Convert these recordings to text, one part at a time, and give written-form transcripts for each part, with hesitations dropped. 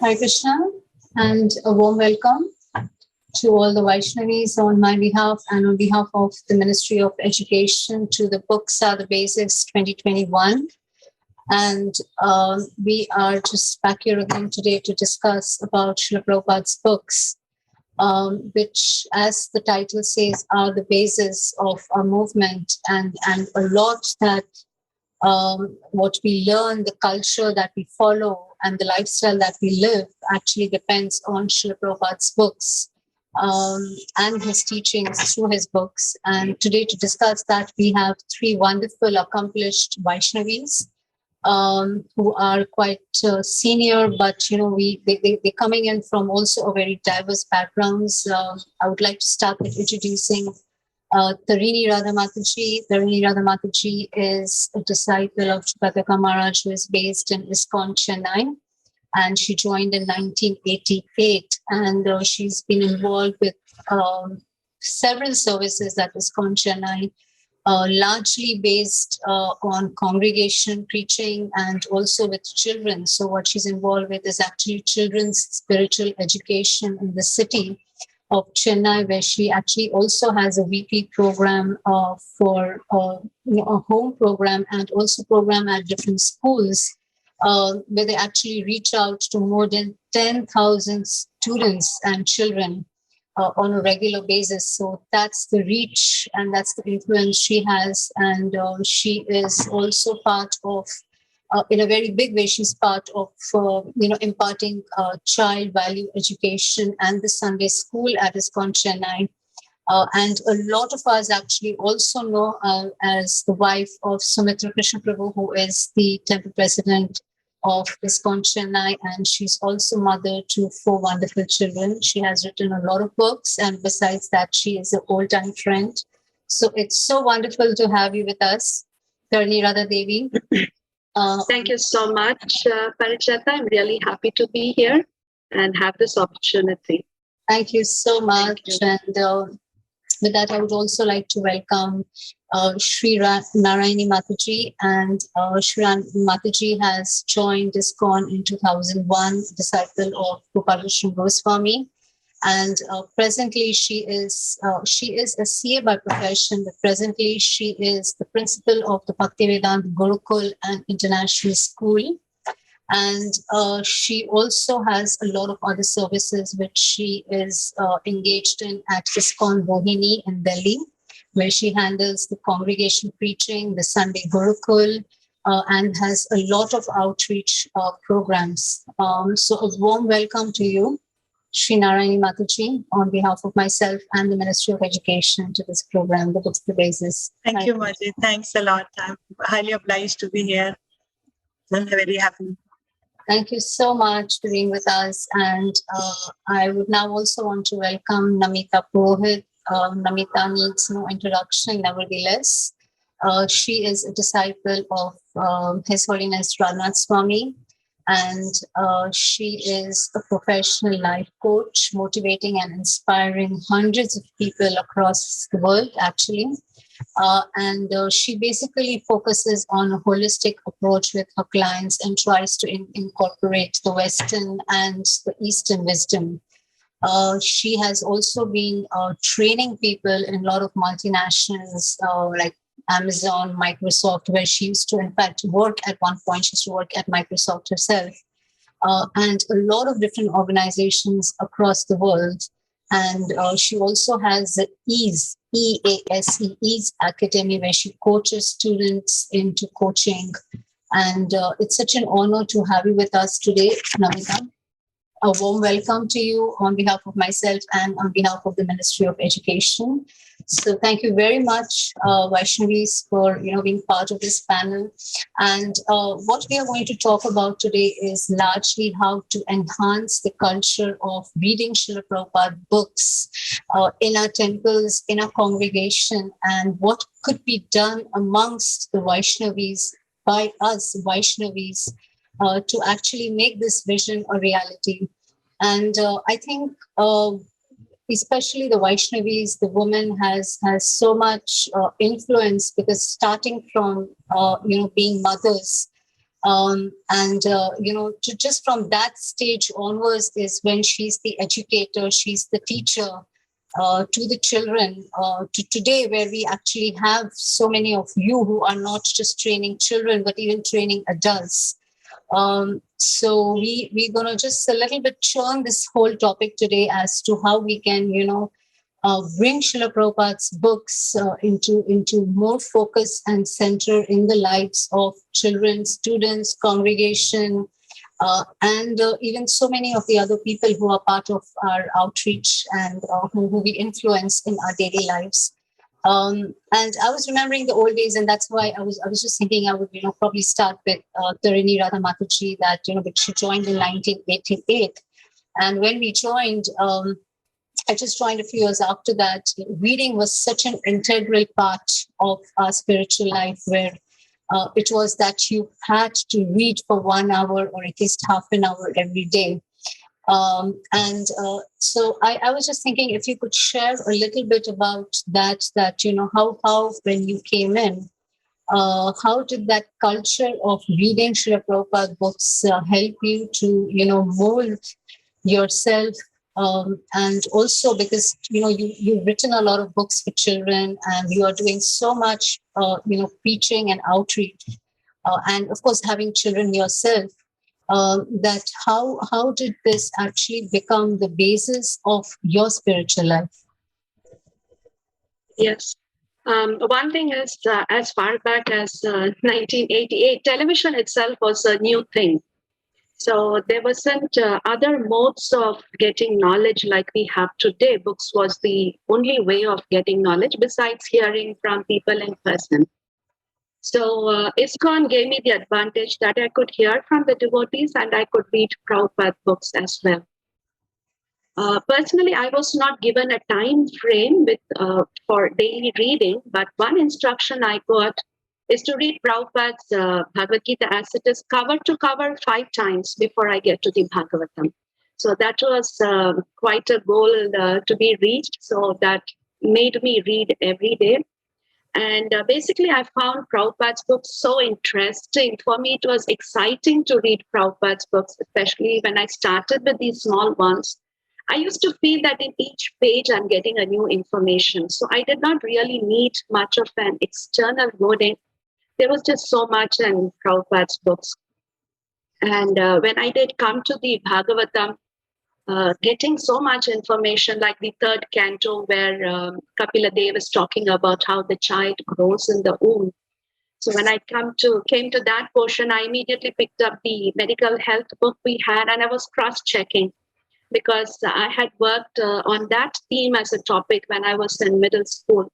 Hare Krishna, and a warm welcome to all the Vaishnavis on my behalf and on behalf of the Ministry of Education to the Books Are the Basics 2021. And we are just back here again today to discuss about Srila Prabhupada's books, which, as the title says, are the basis of our movement, and a lot that what we learn, the culture that we follow, and the lifestyle that we live actually depends on Srila Prabhupada's books and his teachings through his books. And today, to discuss that, we have three wonderful, accomplished Vaishnavis who are quite senior, but they're coming in from also a very diverse backgrounds. I would like to start with introducing Tarini Radha Mataji. Tarini Radha Mataji is a disciple of Chupataka Maharaj, who is based in ISKCON, Chennai, and she joined in 1988, and she's been involved with several services at ISKCON, Chennai, largely based on congregation preaching and also with children. So what she's involved with is actually children's spiritual education in the city of Chennai, where she actually also has a weekly program for a home program and also program at different schools, where they actually reach out to more than 10,000 students and children on a regular basis. So that's the reach and that's the influence she has. And she is also part of, in a very big way, she's part of, imparting child value education and the Sunday school at ISKCON Chennai. And a lot of us actually also know as the wife of Sumitra Krishna Prabhu, who is the temple president of ISKCON Chennai, and she's also mother to 4 wonderful children. She has written a lot of books, and besides that, she is an old-time friend. So it's so wonderful to have you with us, Tarini Radha Devi. Thank you so much, Parichata. I'm really happy to be here and have this opportunity. Thank you so much. And with that, I would also like to welcome Sri Narayani Mataji. And Sri Mataji has joined ISKCON in 2001, disciple of Gopal Goswami. And presently, she is a CA by profession, but presently she is the principal of the Bhakti-Vedanta Gurukul and International School. And she also has a lot of other services which she is engaged in at ISKCON Bohini in Delhi, where she handles the congregation preaching, the Sunday Gurukul, and has a lot of outreach programs. So a warm welcome to you, Sri Narayani Mataji, on behalf of myself and the Ministry of Education to this program, the Books, the Basis. Thank you, Maji. Thanks a lot. I'm highly obliged to be here. I'm very happy. Thank you so much for being with us. And I would now also want to welcome Namita Purohit. Namita needs no introduction, nevertheless. She is a disciple of His Holiness Radhanath Swami. And she is a professional life coach, motivating and inspiring hundreds of people across the world, actually. And she basically focuses on a holistic approach with her clients and tries to incorporate the Western and the Eastern wisdom. She has also been training people in a lot of multinationals like Amazon, Microsoft, where she used to, in fact, work at one point. She used to work at Microsoft herself, and a lot of different organizations across the world. And she also has the EASE, E-A-S-E, EASE Academy, where she coaches students into coaching. And it's such an honor to have you with us today, Namita. A warm welcome to you on behalf of myself and on behalf of the Ministry of Education. So thank you very much, Vaishnavis, for being part of this panel. And what we are going to talk about today is largely how to enhance the culture of reading Srila Prabhupada books in our temples, in our congregation, and what could be done amongst the Vaishnavis, by us Vaishnavis, to actually make this vision a reality. And I think especially the Vaishnavis, the woman has so much influence, because starting from being mothers, Just from that stage onwards is when she's the educator, she's the teacher to the children, to today, where we actually have so many of you who are not just training children, but even training adults. So we're going to just a little bit churn this whole topic today as to how we can, bring Srila Prabhupada's books into more focus and center in the lives of children, students, congregation, and even so many of the other people who are part of our outreach and who we influence in our daily lives. And I was remembering the old days, and that's why I was just thinking I would probably start with Tarini Radha Mataji, that which she joined in 1988, and when we joined. I just joined a few years after that. Reading was such an integral part of our spiritual life, where it was that you had to read for 1 hour or at least half an hour every day. So I was just thinking if you could share a little bit about that how when you came in, how did that culture of reading Srila Prabhupada books help you to, mold yourself? And also because, you've written a lot of books for children and you are doing so much, preaching and outreach. And of course, having children yourself, that how did this actually become the basis of your spiritual life? Yes. One thing is, as far back as 1988, television itself was a new thing. So there wasn't other modes of getting knowledge like we have today. Books was the only way of getting knowledge besides hearing from people in person. So ISKCON gave me the advantage that I could hear from the devotees and I could read Prabhupada books as well. Personally, I was not given a time frame for daily reading, but one instruction I got is to read Prabhupada's Bhagavad Gita as it is cover to cover 5 times before I get to the Bhagavatam. So that was quite a goal to be reached. So that made me read every day. And basically, I found Prabhupada's books so interesting. For me, it was exciting to read Prabhupada's books, especially when I started with these small ones. I used to feel that in each page, I'm getting a new information. So I did not really need much of an external loading. There was just so much in Prabhupada's books. And when I did come to the Bhagavatam, getting so much information, like the 3rd canto where Kapila Dev is talking about how the child grows in the womb. So when I came to that portion, I immediately picked up the medical health book we had, and I was cross-checking because I had worked on that theme as a topic when I was in middle school.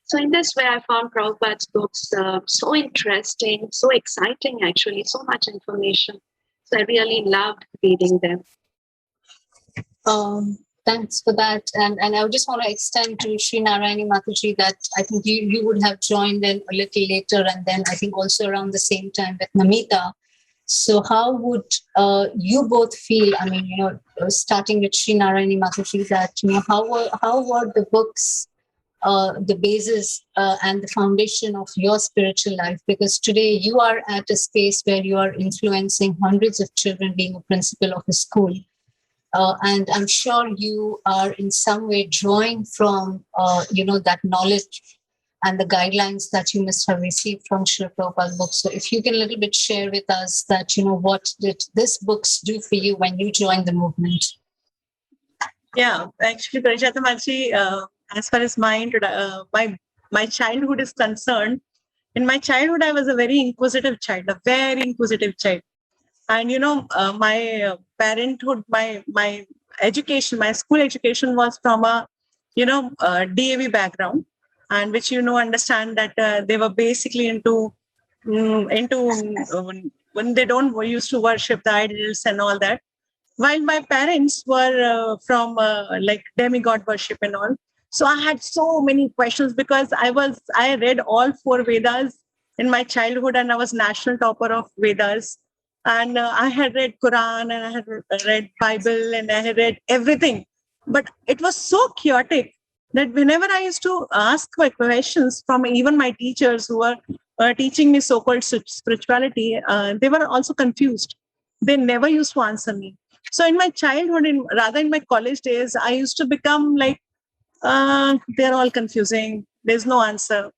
So in this way, I found Prabhupada's books so interesting, so exciting, actually, so much information. So I really loved reading them. Thanks for that. And I just want to extend to Sri Narayani Mataji that I think you would have joined in a little later, and then I think also around the same time with Namita. So how would you both feel, I mean, starting with Sri Narayani Mataji, that, how were the books the basis and the foundation of your spiritual life? Because today you are at a space where you are influencing hundreds of children, being a principal of a school. And I'm sure you are in some way drawing from, that knowledge and the guidelines that you must have received from Srila Prabhupada Books. So if you can a little bit share with us that, what did this books do for you when you joined the movement? Yeah, actually, Parijata Mataji, as far as my childhood is concerned, in my childhood, I was a very inquisitive child. And, my parenthood, my education, my school education was from a, DAV background, and which, understand that they were basically into when they don't used to worship the idols and all that. While my parents were from like demigod worship and all. So I had so many questions because I read all 4 Vedas in my childhood, and I was national topper of Vedas. And I had read Quran, and I had read Bible, and I had read everything. But it was so chaotic that whenever I used to ask my questions from even my teachers who were teaching me so-called spirituality, they were also confused. They never used to answer me. So in my childhood, rather in my college days, I used to become like, they're all confusing. There's no answer.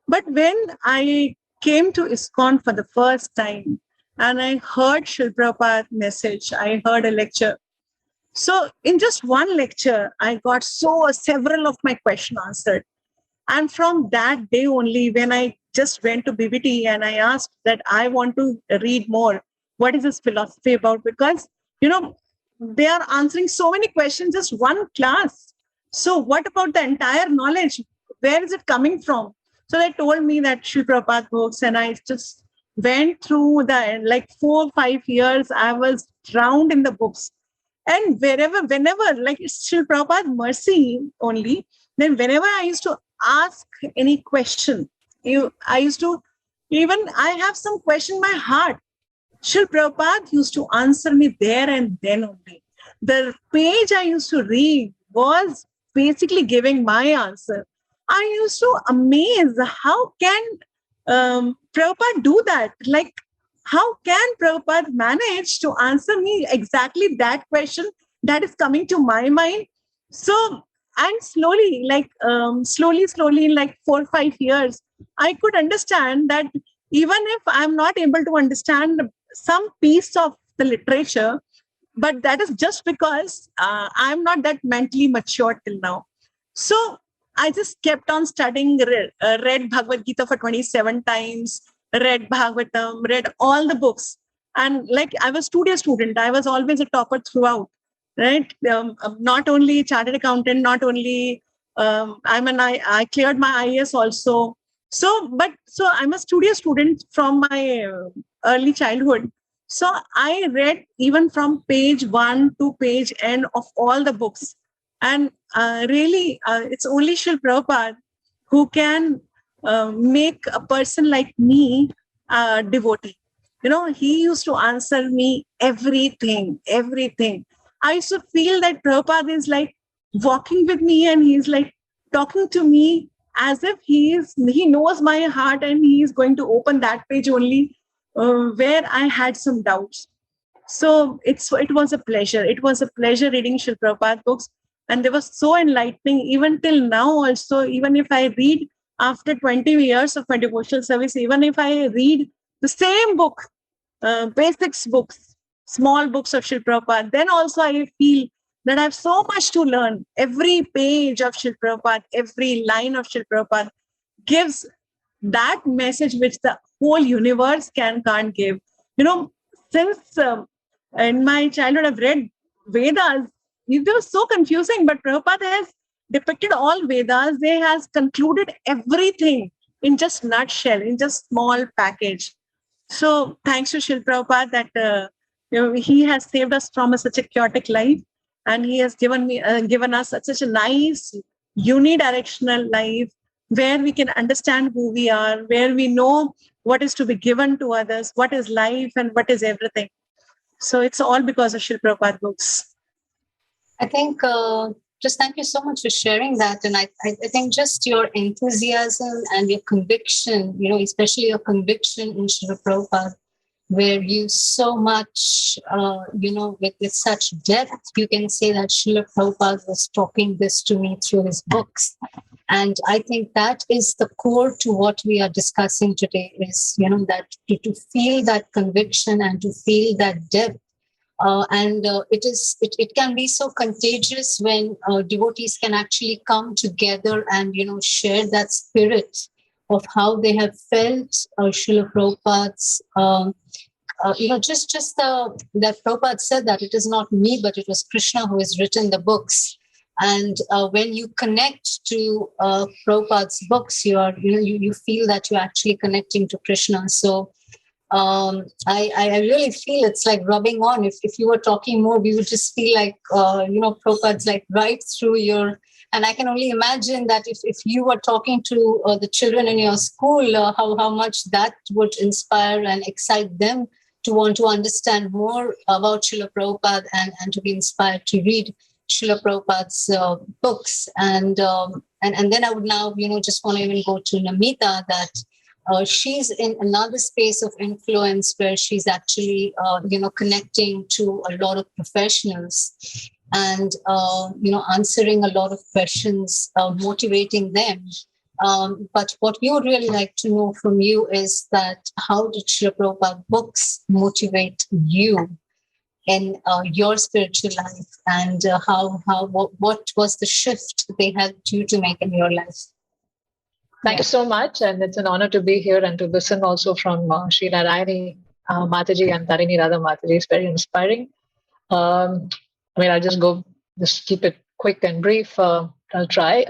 But when I came to ISKCON for the first time and I heard Srila Prabhupada's message, I heard a lecture. So in just one lecture, I got several of my questions answered. And from that day only, when I just went to BBT and I asked that I want to read more, what is this philosophy about? Because, they are answering so many questions, just one class. So what about the entire knowledge? Where is it coming from? So they told me that Srila Prabhupada Books, and I just went through the 4 or 5 years, I was drowned in the books. And whenever, it's Srila Prabhupada's mercy only, then whenever I used to ask any question, I have some question in my heart. Srila Prabhupada used to answer me there and then only. The page I used to read was basically giving my answer. I used to amaze, how can Prabhupada do that? Like, how can Prabhupada manage to answer me exactly that question that is coming to my mind? So, and slowly, in 4 or 5 years, I could understand that even if I'm not able to understand some piece of the literature, but that is just because I'm not that mentally mature till now. So I just kept on studying, read Bhagavad Gita for 27 times, read Bhagavatam, read all the books. And I was studio student, I was always a topper throughout, right? Not only chartered accountant, not only, I cleared my IAS also. So I'm a studio student from my early childhood. So I read even from page 1 to page end of all the books. And really, it's only Srila Prabhupada who can make a person like me a devotee. He used to answer me everything. I used to feel that Prabhupada is like walking with me and he's like talking to me as if he knows my heart and he is going to open that page only where I had some doubts. So it was a pleasure. It was a pleasure reading Srila Prabhupada books. And they were so enlightening, even till now also. Even if I read after 20 years of my devotional service, even if I read the same book, basics books, small books of Srila Prabhupada, then also I feel that I have so much to learn. Every page of Srila Prabhupada, every line of Srila Prabhupada gives that message which the whole universe can't give. Since in my childhood I've read Vedas, they were so confusing, but Prabhupada has depicted all Vedas. They has concluded everything in just nutshell, in just small package. So thanks to Srila Prabhupada that he has saved us from such a chaotic life, and he has given us such a nice unidirectional life where we can understand who we are, where we know what is to be given to others, what is life and what is everything. So it's all because of Srila Prabhupada Books. I think just thank you so much for sharing that. And I think just your enthusiasm and your conviction, especially your conviction in Srila Prabhupada, where you so much, with such depth, you can say that Srila Prabhupada was talking this to me through his books. And I think that is the core to what we are discussing today is, that to feel that conviction and to feel that depth. It can be so contagious when devotees can actually come together and, share that spirit of how they have felt Srila Prabhupada's, that Prabhupada said that it is not me, but it was Krishna who has written the books. And when you connect to Prabhupada's books, you feel that you're actually connecting to Krishna. So I really feel it's like rubbing on. If you were talking more, we would just feel like, Prabhupada's like right through your, and I can only imagine that if you were talking to the children in your school, how much that would inspire and excite them to want to understand more about Srila Prabhupada and to be inspired to read Srila Prabhupada's books. And then I would now, just want to even go to Namita that, she's in another space of influence where she's actually, connecting to a lot of professionals and, answering a lot of questions, motivating them. But what we would really like to know from you is that how did Srila Prabhupada Books motivate you in your spiritual life, and what was the shift they helped you to make in your life? Thank you so much, and it's an honor to be here and to listen also from Srila Rayani Mataji and Tarini Radha Mataji. It's very inspiring. I'll just keep it quick and brief. I'll try.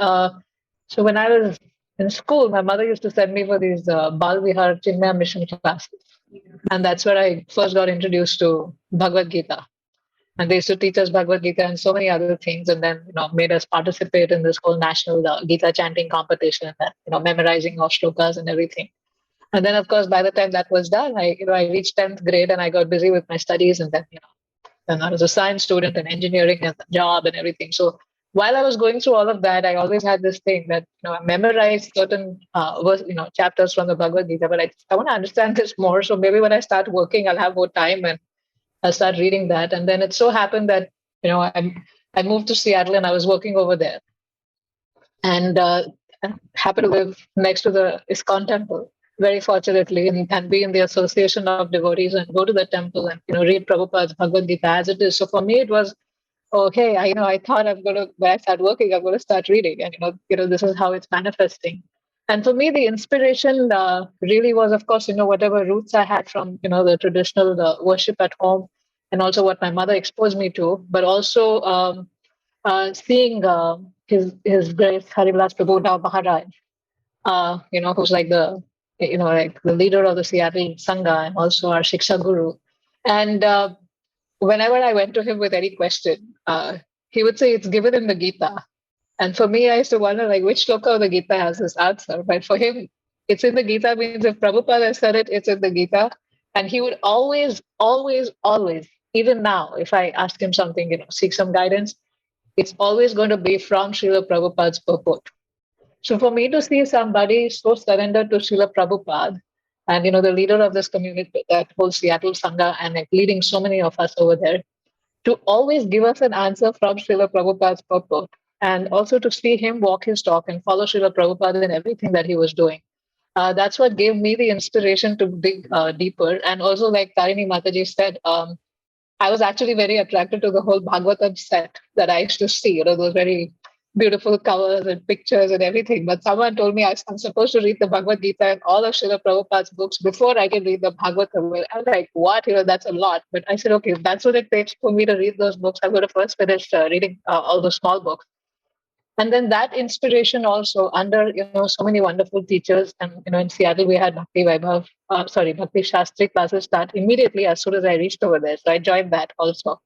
So when I was in school, my mother used to send me for these Bal Vihar Chinmaya mission classes. And that's where I first got introduced to Bhagavad Gita. And they used to teach us Bhagavad Gita and so many other things, and then made us participate in this whole national Gita chanting competition, and memorizing of shlokas and everything. And then, of course, by the time that was done, I reached 10th grade and I got busy with my studies, and then then I was a science student and engineering and job and everything. So while I was going through all of that, I always had this thing that I memorized certain chapters from the Bhagavad Gita, but I want to understand this more. So maybe when I start working, I'll have more time and I'll start reading that. And then it so happened that I moved to Seattle and I was working over there, and I happened to live next to the ISKCON temple, very fortunately, and be in the association of devotees and go to the temple and read Prabhupada's Bhagavad Gita as it is. So for me, it was okay. I thought when I start working, I'm going to start reading, and this is how it's manifesting. And for me, the inspiration really was, of course, whatever roots I had from the traditional worship at home, and also what my mother exposed me to, but also seeing His Grace Harivilas Prabhu Maharaj, who's like the the leader of the Seattle Sangha and also our Shiksha Guru. And whenever I went to him with any question, he would say it's given in the Gita. And for me, I used to wonder which shloka of the Gita has this answer. But for him, it's in the Gita means if Prabhupada has said it, it's in the Gita. And he would always, always, always, even now, if I ask him something, seek some guidance, it's always going to be from Srila Prabhupada's purport. So for me to see somebody so surrendered to Srila Prabhupada, and the leader of this community, that whole Seattle Sangha, and leading so many of us over there, to always give us an answer from Srila Prabhupada's purport, and also to see him walk his talk and follow Srila Prabhupada in everything that he was doing. That's what gave me the inspiration to dig deeper. And also, like Tarini Mataji said, I was actually very attracted to the whole Bhagavatam set that I used to see, those very beautiful covers and pictures and everything. But someone told me I'm supposed to read the Bhagavad Gita and all of Srila Prabhupada's books before I can read the Bhagavatam. I was like, what? That's a lot. But I said, okay, if that's what it takes for me to read those books, I'm going to first finish reading all the small books. And then that inspiration also under, so many wonderful teachers. And, in Seattle, we had Bhakti-Vaibhava, Bhakti-Shastrы classes start immediately as soon as I reached over there. So I joined that also.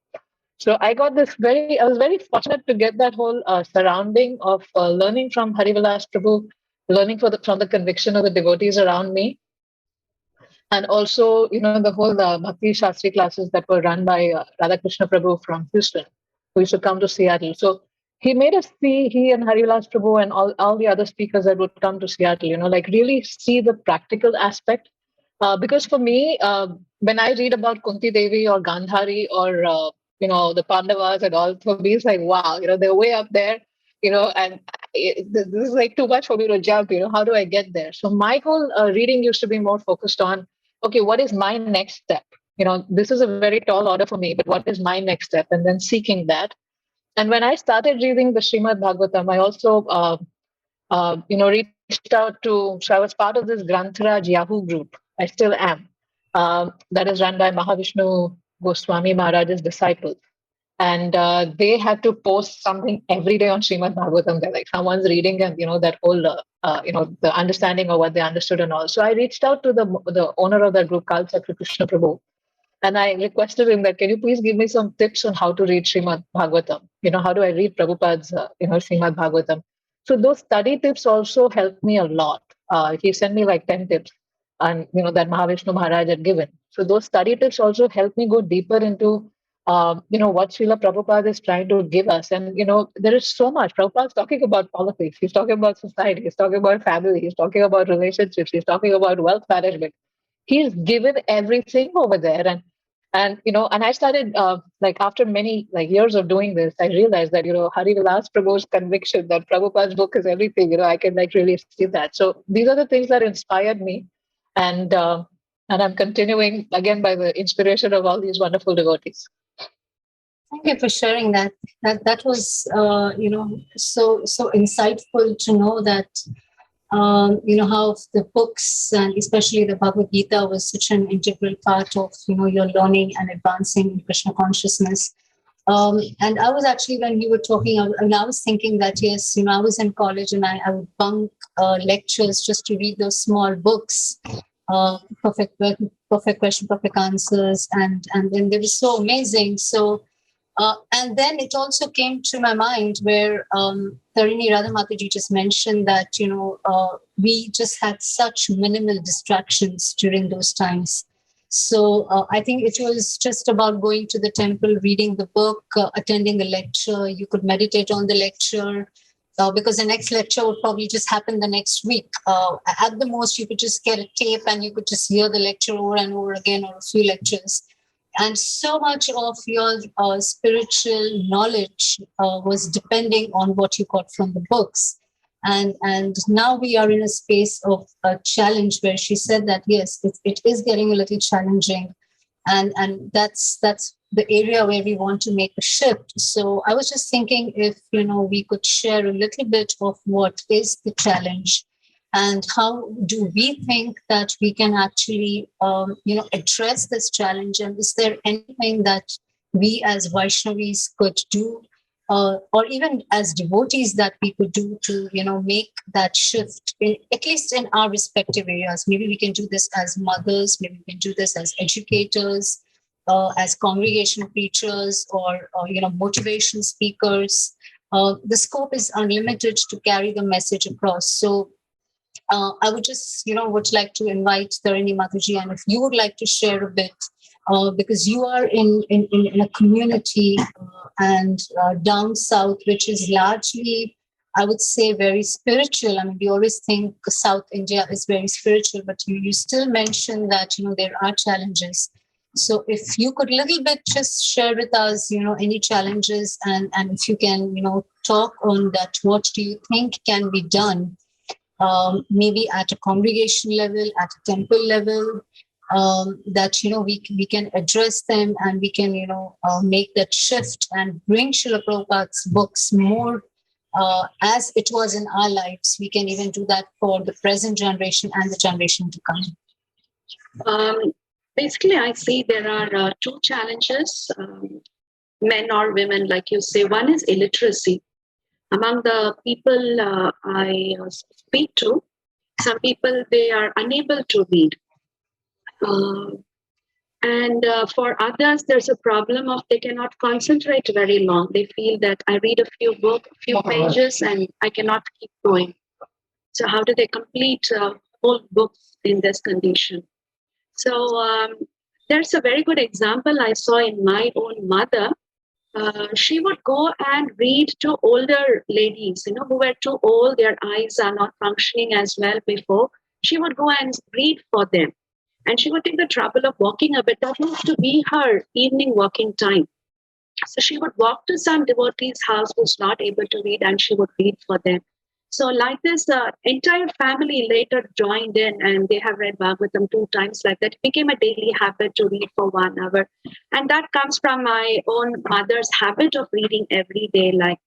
So I got I was very fortunate to get that whole surrounding of learning from Harivilas Prabhu, learning from the conviction of the devotees around me. And also, the whole Bhakti-Shastrı classes that were run by Radhakrishna Prabhu from Houston, who used to come to Seattle. So he made us see, he and Harivilas Prabhu and all the other speakers that would come to Seattle, really see the practical aspect. Because for me, when I read about Kunti Devi or Gandhari or, the Pandavas and all, for me, it's like, wow, they're way up there, and this is too much for me to jump, how do I get there? So my whole reading used to be more focused on, okay, what is my next step? This is a very tall order for me, but what is my next step? And then seeking that. And when I started reading the Srimad Bhagavatam, I also, reached out to, so I was part of this Grantaraj Yahoo group. I still am. That is run by Mahavishnu Goswami Maharaj's disciples. And they had to post something every day on Srimad Bhagavatam. They're like someone's reading and, that whole, the understanding of what they understood and all. So I reached out to the owner of that group, Kalchakra Krishna Prabhu. And I requested him that, can you please give me some tips on how to read Srimad Bhagavatam? How do I read Prabhupada's, Srimad Bhagavatam? So those study tips also helped me a lot. He sent me 10 tips and, that Mahavishnu Maharaj had given. So those study tips also helped me go deeper into what Srila Prabhupada is trying to give us. And, there is so much. Prabhupada is talking about politics. He's talking about society. He's talking about family. He's talking about relationships. He's talking about wealth management. He's given everything over there. And I started, after many years of doing this, I realized that, Hari Vilas Prabhu's conviction that Prabhupada's book is everything, I can really see that. So these are the things that inspired me. And I'm continuing again by the inspiration of all these wonderful devotees. Thank you for sharing that. That was, so insightful to know that, how the books and especially the Bhagavad Gita was such an integral part of, your learning and advancing in Krishna consciousness. And I was actually, when you were talking, I was thinking that, yes, I was in college and I would bunk lectures just to read those small books, perfect question, perfect answers. And then they were so amazing. So, and then it also came to my mind where Tarini Radha Mataji just mentioned that, we just had such minimal distractions during those times. So I think it was just about going to the temple, reading the book, attending the lecture. You could meditate on the lecture because the next lecture would probably just happen the next week. At the most, you could just get a tape and you could just hear the lecture over and over again or a few lectures. And so much of your spiritual knowledge was depending on what you got from the books. And now we are in a space of a challenge where she said that, yes, it is getting a little challenging. And that's the area where we want to make a shift. So I was just thinking if, we could share a little bit of what is the challenge and how do we think that we can actually, address this challenge? And is there anything that we as Vaishnavis could do, or even as devotees that we could do to, make that shift, at least in our respective areas? Maybe we can do this as mothers, maybe we can do this as educators, as congregation preachers, or motivation speakers. The scope is unlimited to carry the message across. So I would just, would like to invite Tarini Mataji, and if you would like to share a bit, because you are in a community and down south, which is largely, I would say, very spiritual. I mean, we always think South India is very spiritual, but you still mention that, there are challenges. So if you could a little bit just share with us, any challenges, and if you can, talk on that, what do you think can be done? Maybe at a congregation level, at a temple level, that we can address them and we can make that shift and bring Srila Prabhupada's books more as it was in our lives. We can even do that for the present generation and the generation to come. Basically, I see there are two challenges, men or women, like you say. One is illiteracy. Among the people I speak to, some people, they are unable to read. And for others, there's a problem of they cannot concentrate very long. They feel that I read a few pages and I cannot keep going. So how do they complete whole books in this condition? So there's a very good example I saw in my own mother. She would go and read to older ladies, who were too old, their eyes are not functioning as well before. She would go and read for them. And she would take the trouble of walking a bit. That used to be her evening walking time. So she would walk to some devotee's house who's not able to read, and she would read for them. So like this, entire family later joined in, and they have read Bhagavatam 2 times like that. It became a daily habit to read for 1 hour. And that comes from my own mother's habit of reading every day. Like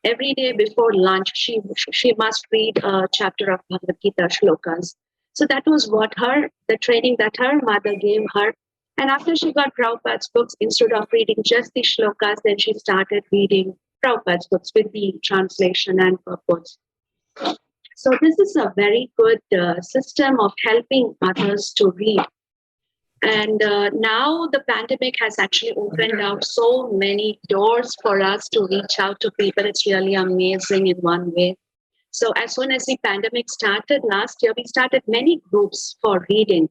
every day before lunch, she must read a chapter of Bhagavad Gita shlokas. So that was the training that her mother gave her. And after she got Prabhupada's books, instead of reading just the shlokas, then she started reading Prabhupada's books with the translation and purpose. So this is a very good system of helping others to read. And now the pandemic has actually opened out so many doors for us to reach out to people. It's really amazing in one way. So as soon as the pandemic started last year, we started many groups for reading.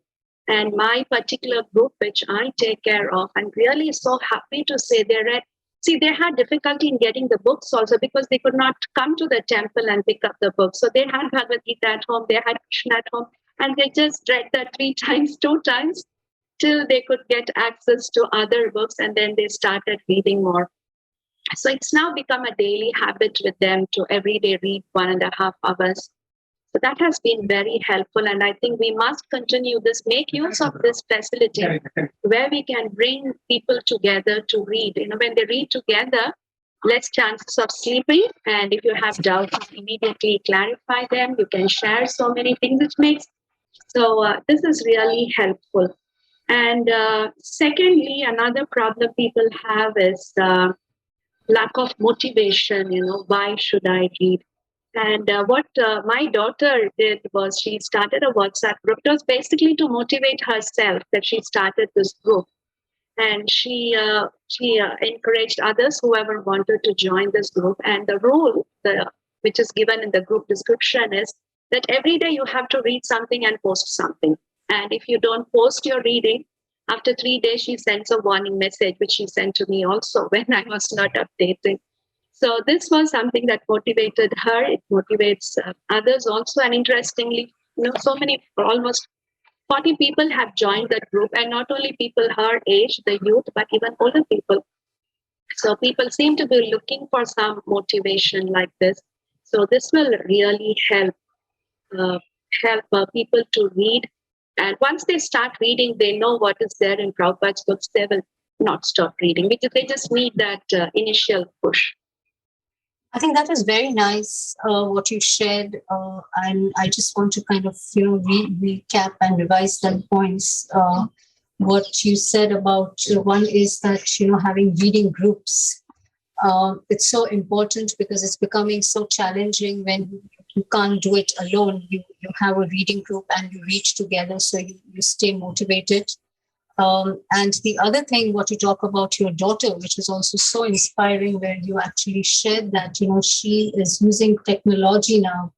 And my particular group, which I take care of, I'm really so happy to say they had difficulty in getting the books also because they could not come to the temple and pick up the books. So they had Bhagavad Gita at home, they had Krishna at home, and they just read that 3 times, 2 times, till they could get access to other books, and then they started reading more. So it's now become a daily habit with them to every day read 1.5 hours. So that has been very helpful, and I think we must continue this, make use of this facility where we can bring people together to read. When they read together, less chances of sleeping, and if you have doubts, immediately clarify them. You can share so many things, which makes this is really helpful. And secondly, another problem people have is lack of motivation. Why should I read? And what my daughter did was she started a WhatsApp group. It was basically to motivate herself that she started this group. And she encouraged others, whoever wanted to join this group. And the rule, which is given in the group description, is that every day you have to read something and post something. And if you don't post your reading, after 3 days, she sends a warning message, which she sent to me also when I was not updating. So this was something that motivated her. It motivates others also. And interestingly, so many, almost 40 people have joined that group, and not only people her age, the youth, but even older people. So people seem to be looking for some motivation like this. So this will really help people to read. And once they start reading, they know what is there in Prabhupada's books. They will not stop reading because they just need that initial push. I think that was very nice what you shared, and I just want to kind of recap and revise the points. What you said about one is that having reading groups. It's so important because it's becoming so challenging when you can't do it alone. You have a reading group and you read together, so you stay motivated. And the other thing, what you talk about your daughter, which is also so inspiring, where you actually shared that, she is using technology now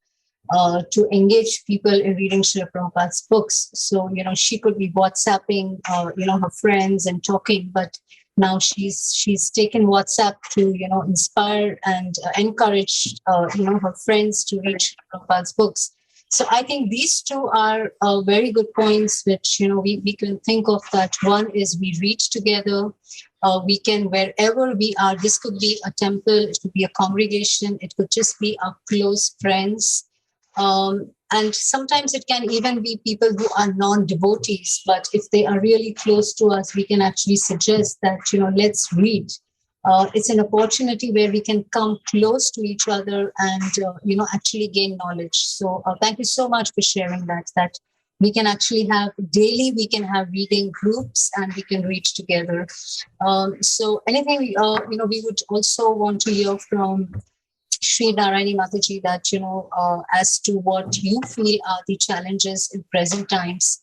to engage people in reading Srila Prabhupada's books. So, she could be WhatsApping, her friends and talking, but now she's taken WhatsApp to, inspire and encourage, her friends to read Srila Prabhupada's books. So I think these two are very good points, which, we can think of. That one is we read together. We can, wherever we are, this could be a temple, it could be a congregation, it could just be our close friends. And sometimes it can even be people who are non-devotees, but if they are really close to us, we can actually suggest that, let's read. It's an opportunity where we can come close to each other and, actually gain knowledge. So thank you so much for sharing that we can actually have daily, we can have reading groups and we can read together. So anything, we would also want to hear from Sri Narayani Mataji that, as to what you feel are the challenges in present times.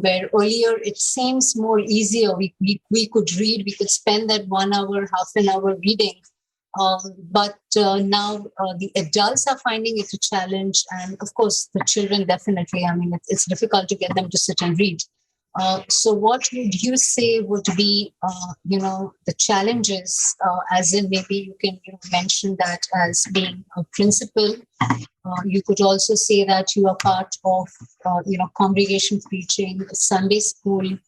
Where earlier it seems more easier. We could read, we could spend that 1 hour, half an hour reading. But now the adults are finding it a challenge. And of course, the children definitely, it's difficult to get them to sit and read. So what would you say would be, the challenges, as in maybe you can mention that as being a principal. You could also say that you are part of, congregation preaching, Sunday school.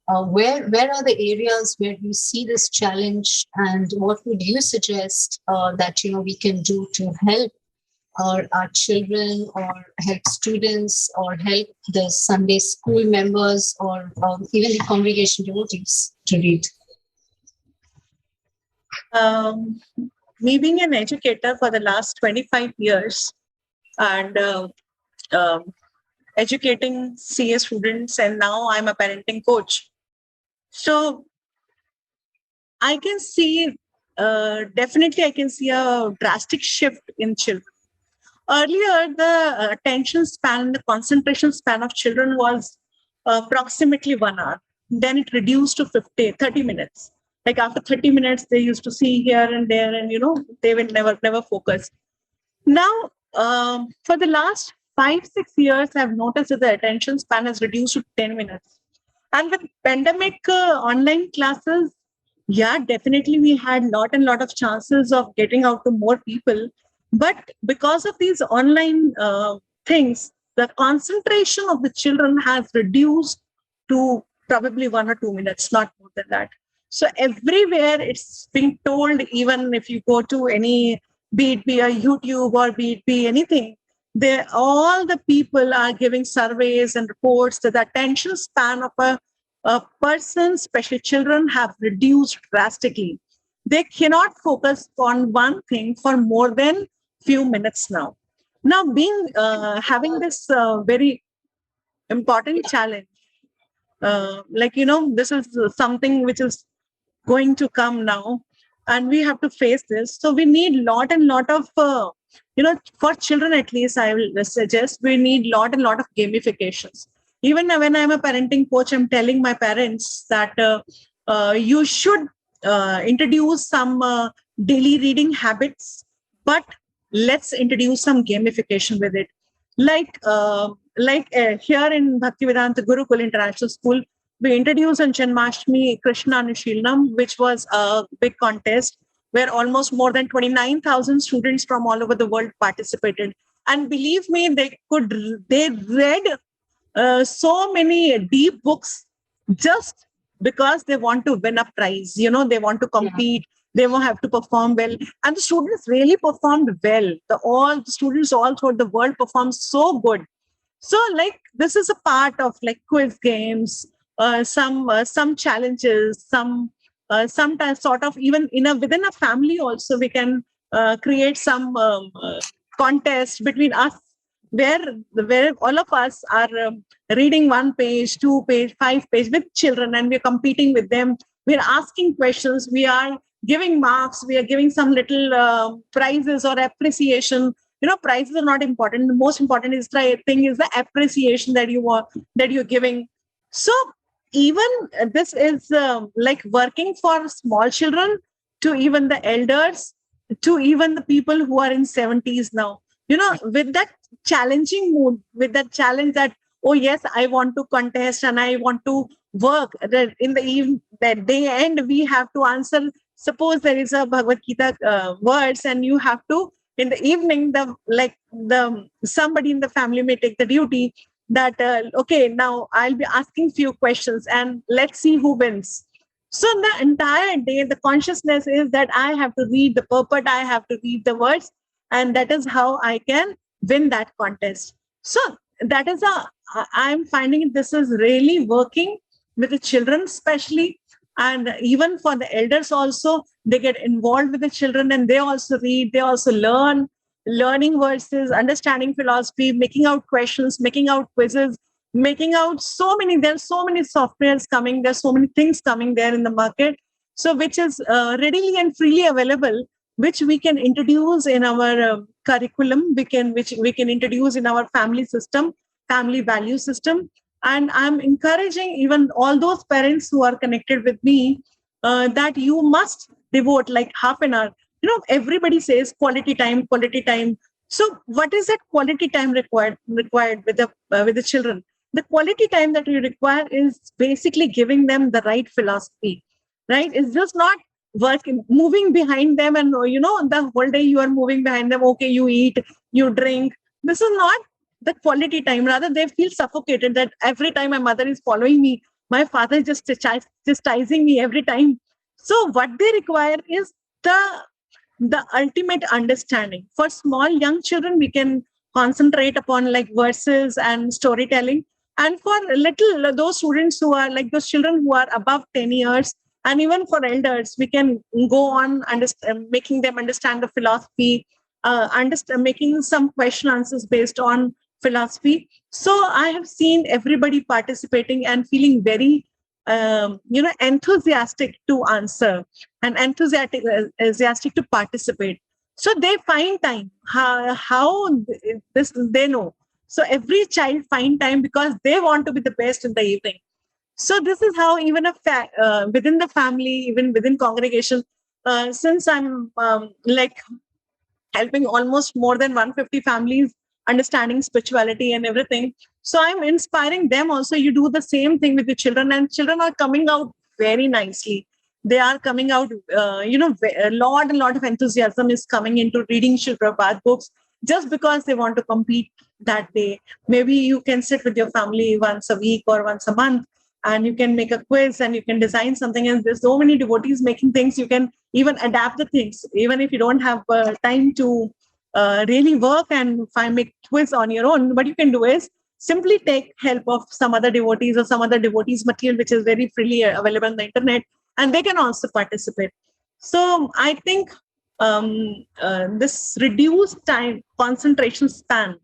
Where are the areas where you see this challenge, and what would you suggest that, we can do to help our children or help students or help the Sunday school members or even the congregation devotees to read? Me being an educator for the last 25 years and educating CA students, and now I'm a parenting coach. So I can see, definitely I can see a drastic shift in children. Earlier, the attention span, the concentration span of children was approximately 1 hour. Then it reduced to 30 minutes. Like after 30 minutes, they used to see here and there, and they will never focus. Now, for the last 5-6 years, I've noticed that the attention span has reduced to 10 minutes. And with pandemic online classes, yeah, definitely we had lot of chances of getting out to more people. But because of these online things, the concentration of the children has reduced to probably 1 or 2 minutes, not more than that. So everywhere it's being told, even if you go to any, be it be a YouTube or be it be anything, all the people are giving surveys and reports that the attention span of a person, especially children, have reduced drastically. They cannot focus on one thing for more than few minutes now. Now, having this very important challenge, this is something which is going to come now, and we have to face this. So we need lot of for children, at least I will suggest we need lot of gamifications. Even when I'm a parenting coach, I'm telling my parents that you should introduce some daily reading habits, but let's introduce some gamification with it. Like here in Bhakti-Vedanta Gurukul International School, we introduced on Janmashtami Krishna Anushilnam, which was a big contest where almost more than 29,000 students from all over the world participated. And believe me, they read so many deep books just because they want to win a prize. They want to compete. They will have to perform well. And the students really performed well. All the students all throughout the world performed so good. So this is a part of quiz games, some challenges, sometimes sort of even within a family also we can create some contest between us where all of us are reading 1 page, 2 page, 5 page with children, and we're competing with them. We're asking questions. We are giving marks. We are giving some little prizes or appreciation. Prizes are not important. The most important thing is the appreciation that you're giving. So even this is working for small children to even the elders, to even the people who are in 70s now. With that challenging mood, with that challenge that, oh yes, I want to contest and I want to work. In the evening, that day end, we have to answer. Suppose there is a Bhagavad Gita words, and you have to, in the evening, somebody in the family may take the duty that okay, now I'll be asking few questions and let's see who wins. So the entire day, the consciousness is that I have to read the purport, I have to read the words, and that is how I can win that contest. So that is I'm finding this is really working with the children especially, and even for the elders also. They get involved with the children and they also read, they also learning verses, understanding philosophy, making out questions, making out quizzes, making out there's so many softwares coming, there's so many things coming there in the market, so which is readily and freely available, which we can introduce in our curriculum, which we can introduce in our family system, family value system. And I'm encouraging even all those parents who are connected with me that you must devote half an hour. Everybody says quality time. So what is that quality time required with the children? The quality time that you require is basically giving them the right philosophy, right? It's just not moving behind them and the whole day you are moving behind them. Okay, you eat, you drink. This is not the quality time. Rather, they feel suffocated that every time my mother is following me, my father is just chastising me every time. So what they require is the ultimate understanding. For small young children, we can concentrate upon verses and storytelling. And for those students who are those children who are above 10 years, and even for elders, we can go on making them understand the philosophy, making some question answers based on philosophy. So I have seen everybody participating and feeling very enthusiastic to answer and enthusiastic to participate. So they find time. How this they know. So every child find time because they want to be the best in the evening. So this is how even within the family, even within congregation, since I'm helping almost more than 150 families understanding spirituality and everything. So I'm inspiring them also. You do the same thing with the children, and children are coming out very nicely. They are coming out, a lot of enthusiasm is coming into reading Srila Prabhupada books just because they want to compete that day. Maybe you can sit with your family once a week or once a month, and you can make a quiz and you can design something. And there's so many devotees making things. You can even adapt the things, even if you don't have time to really work and make quiz on your own. What you can do is simply take help of some other devotees or some other devotees material, which is very freely available on the internet, and they can also participate. So I think this reduced time concentration span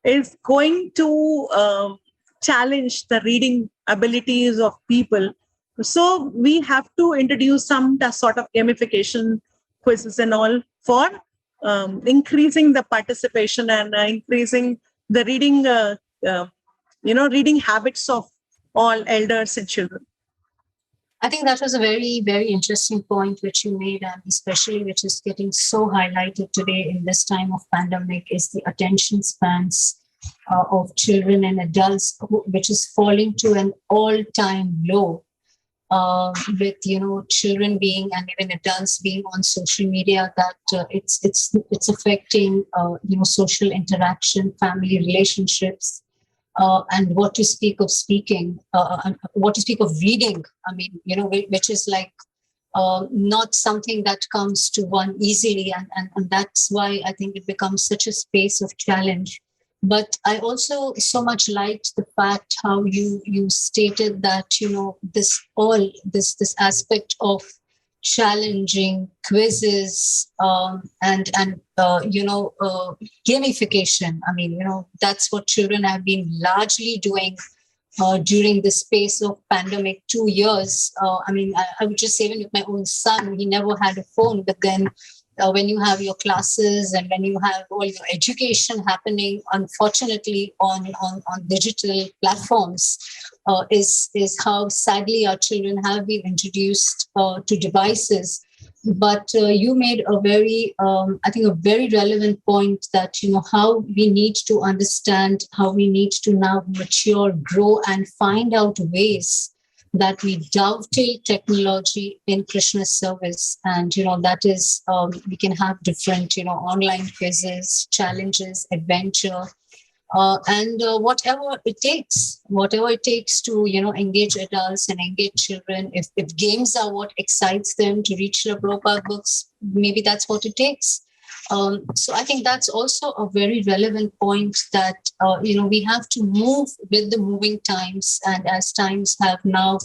is going to challenge the reading abilities of people. So we have to introduce some sort of gamification quizzes and all for increasing the participation and increasing the reading, reading habits of all elders and children. I think that was a very, very interesting point which you made, and especially which is getting so highlighted today in this time of pandemic, is the attention spans of children and adults, which is falling to an all-time low, with children being and even adults being on social media. That it's affecting social interaction, family relationships. And what to speak of speaking, what to speak of reading, which is like not something that comes to one easily. And that's why I think it becomes such a space of challenge. But I also so much liked the fact how you stated that, this aspect of challenging quizzes and gamification. That's what children have been largely doing during the space of pandemic 2 years. I would just say, even with my own son, he never had a phone, but then when you have your classes and when you have all your education happening, unfortunately, on digital platforms, is how sadly our children have been introduced to devices. But you made a very, a very relevant point that, how we need to understand, how we need to now mature, grow, and find out ways that we dovetail technology in Krishna's service. And, that is, we can have different, online quizzes, challenges, adventure, and whatever it takes to, engage adults and engage children. If games are what excites them to reach the Prabhupada books, maybe that's what it takes. So I think that's also a very relevant point that, we have to move with the moving times. And as times have now,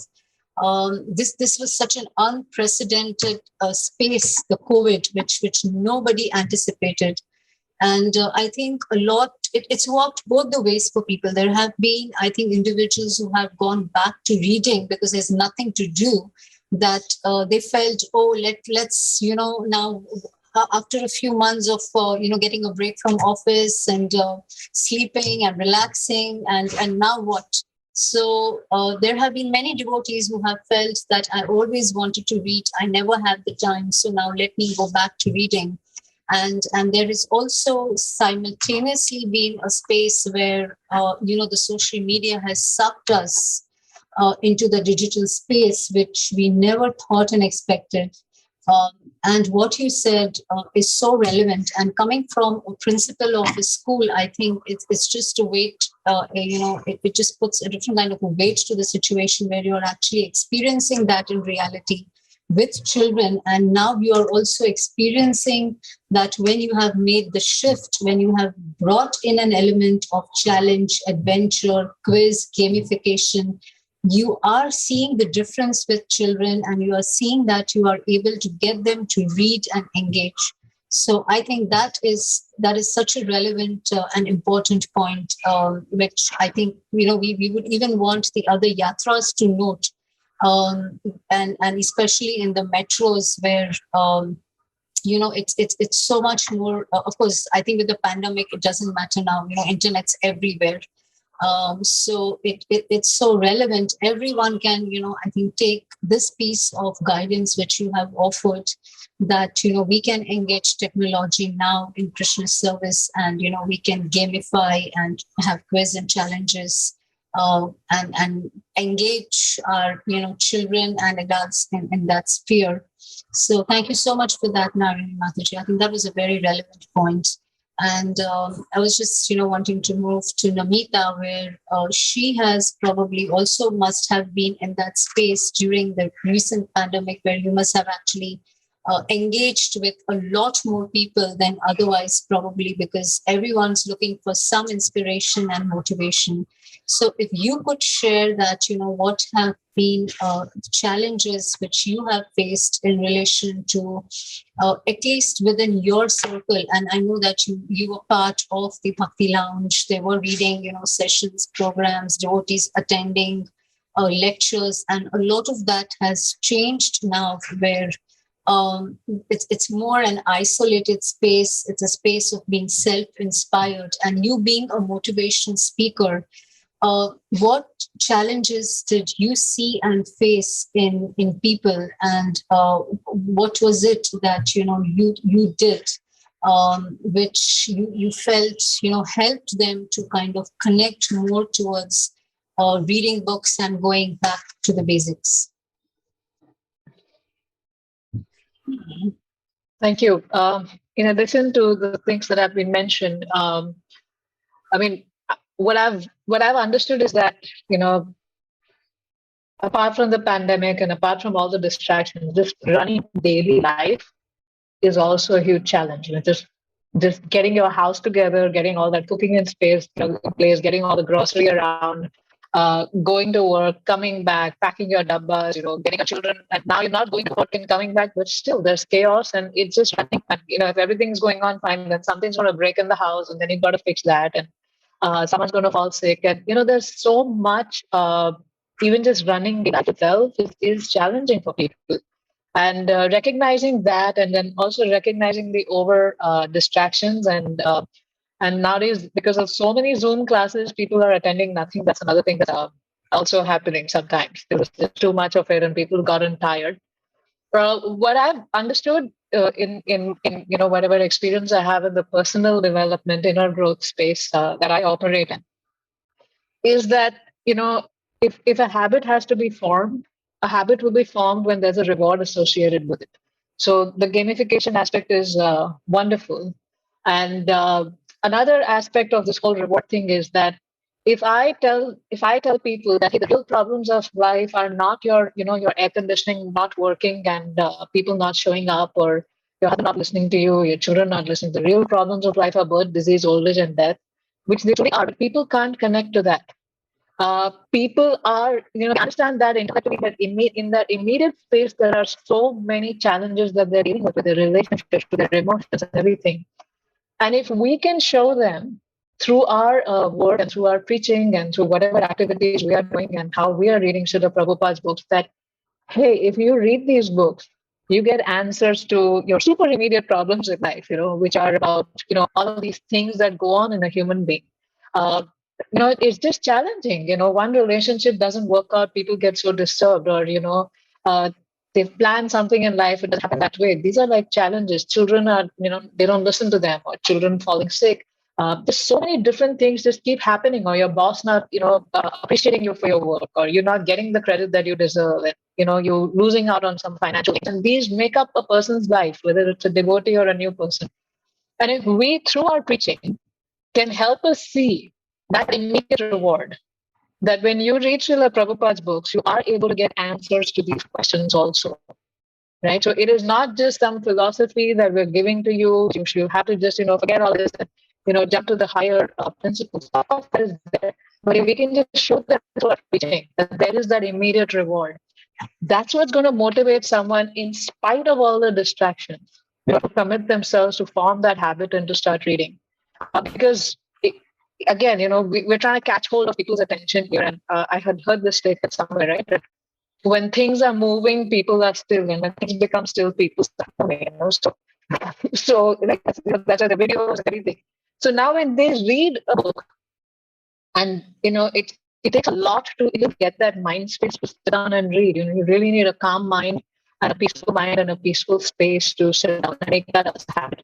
this was such an unprecedented space, the COVID, which nobody anticipated. And I think a lot, it's worked both the ways for people. There have been, I think, individuals who have gone back to reading because there's nothing to do, that they felt, let's, now, after a few months of, getting a break from office and sleeping and relaxing, and now what? So there have been many devotees who have felt that I always wanted to read. I never had the time. So now let me go back to reading. And there is also simultaneously been a space where, the social media has sucked us into the digital space, which we never thought and expected. And what you said is so relevant. And coming from a principal of a school, I think it's just a weight, it just puts a different kind of a weight to the situation where you're actually experiencing that in reality with children. And now you are also experiencing that when you have made the shift, when you have brought in an element of challenge, adventure, quiz, gamification, you are seeing the difference with children, and you are seeing that you are able to get them to read and engage. So I think that is such a relevant and important point, which I think, we would even want the other yatras to note. And especially in the metros where, it's so much more, of course, I think with the pandemic, it doesn't matter now, internet's everywhere. So it's so relevant. Everyone can, I think, take this piece of guidance which you have offered, that, we can engage technology now in Krishna service, and, we can gamify and have quiz and challenges, and engage our, children and adults in that sphere. So thank you so much for that, Narayani Mataji. I think that was a very relevant point. And I was just, wanting to move to Namita, where she has probably also must have been in that space during the recent pandemic, where you must have actually engaged with a lot more people than otherwise, probably because everyone's looking for some inspiration and motivation. So if you could share that, what have been challenges which you have faced in relation to, at least within your circle. And I know that you were part of the Bhakti Lounge. There were reading, sessions, programs, devotees attending lectures, and a lot of that has changed now, where it's more an isolated space. It's a space of being self-inspired, and you being a motivation speaker. What challenges did you see and face in people, and what was it that you did, which you felt helped them to kind of connect more towards reading books and going back to the basics? Thank you. In addition to the things that have been mentioned, what I've understood is that, apart from the pandemic and apart from all the distractions, just running daily life is also a huge challenge. Just getting your house together, getting all that cooking in place, getting all the grocery around, going to work, coming back, packing your dabbas, getting your children. And now you're not going to work and coming back, but still there's chaos, and it's just running. And, if everything's going on fine, then something's going to break in the house, and then you've got to fix that. And someone's going to fall sick. And, there's so much, even just running life itself is challenging for people. And recognizing that, and then also recognizing the over distractions, and nowadays, because of so many Zoom classes, people are attending nothing. That's another thing that's also happening sometimes. There was just too much of it, and people gotten tired. What I've understood in whatever experience I have in the personal development, inner growth space that I operate in, is that if a habit has to be formed, a habit will be formed when there's a reward associated with it. So the gamification aspect is wonderful, and another aspect of this whole reward thing is that if I tell people that, hey, the real problems of life are not your air conditioning not working, and people not showing up, or your husband not listening to you, your children not listening. The real problems of life are birth, disease, old age, and death, which they truly are. But people can't connect to that. People are, understand that intellectually, that in that immediate space, there are so many challenges that they're dealing with their relationships, with their emotions, and everything. And if we can show them through our work and through our preaching and through whatever activities we are doing and how we are reading Srila Prabhupada's books, that, hey, if you read these books, you get answers to your super immediate problems in life, which are about, all of these things that go on in a human being. It's just challenging. One relationship doesn't work out, people get so disturbed, or, they've planned something in life, it doesn't happen that way. These are like challenges. Children are, they don't listen to them, or children falling sick. There's so many different things just keep happening, or your boss not, appreciating you for your work, or you're not getting the credit that you deserve, and, you're losing out on some financial things. And these make up a person's life, whether it's a devotee or a new person. And if we, through our preaching, can help us see that immediate reward, that when you read Srila Prabhupada's books, you are able to get answers to these questions also, right? So it is not just some philosophy that we're giving to you. You have to just, forget all this and, jump to the higher principles. Of course, that is there. But if we can just show them through our preaching that there is that immediate reward, that's what's going to motivate someone, in spite of all the distractions, to commit themselves to form that habit and to start reading. Because again, we're trying to catch hold of people's attention here. And I had heard this statement somewhere, right? That when things are moving, people are still, and when things become still, people start moving. So like that's the videos and everything. So now when they read a book, And, it takes a lot to even get that mind space to sit down and read. You really need a calm mind and a peaceful mind and a peaceful space to sit down and make that a habit.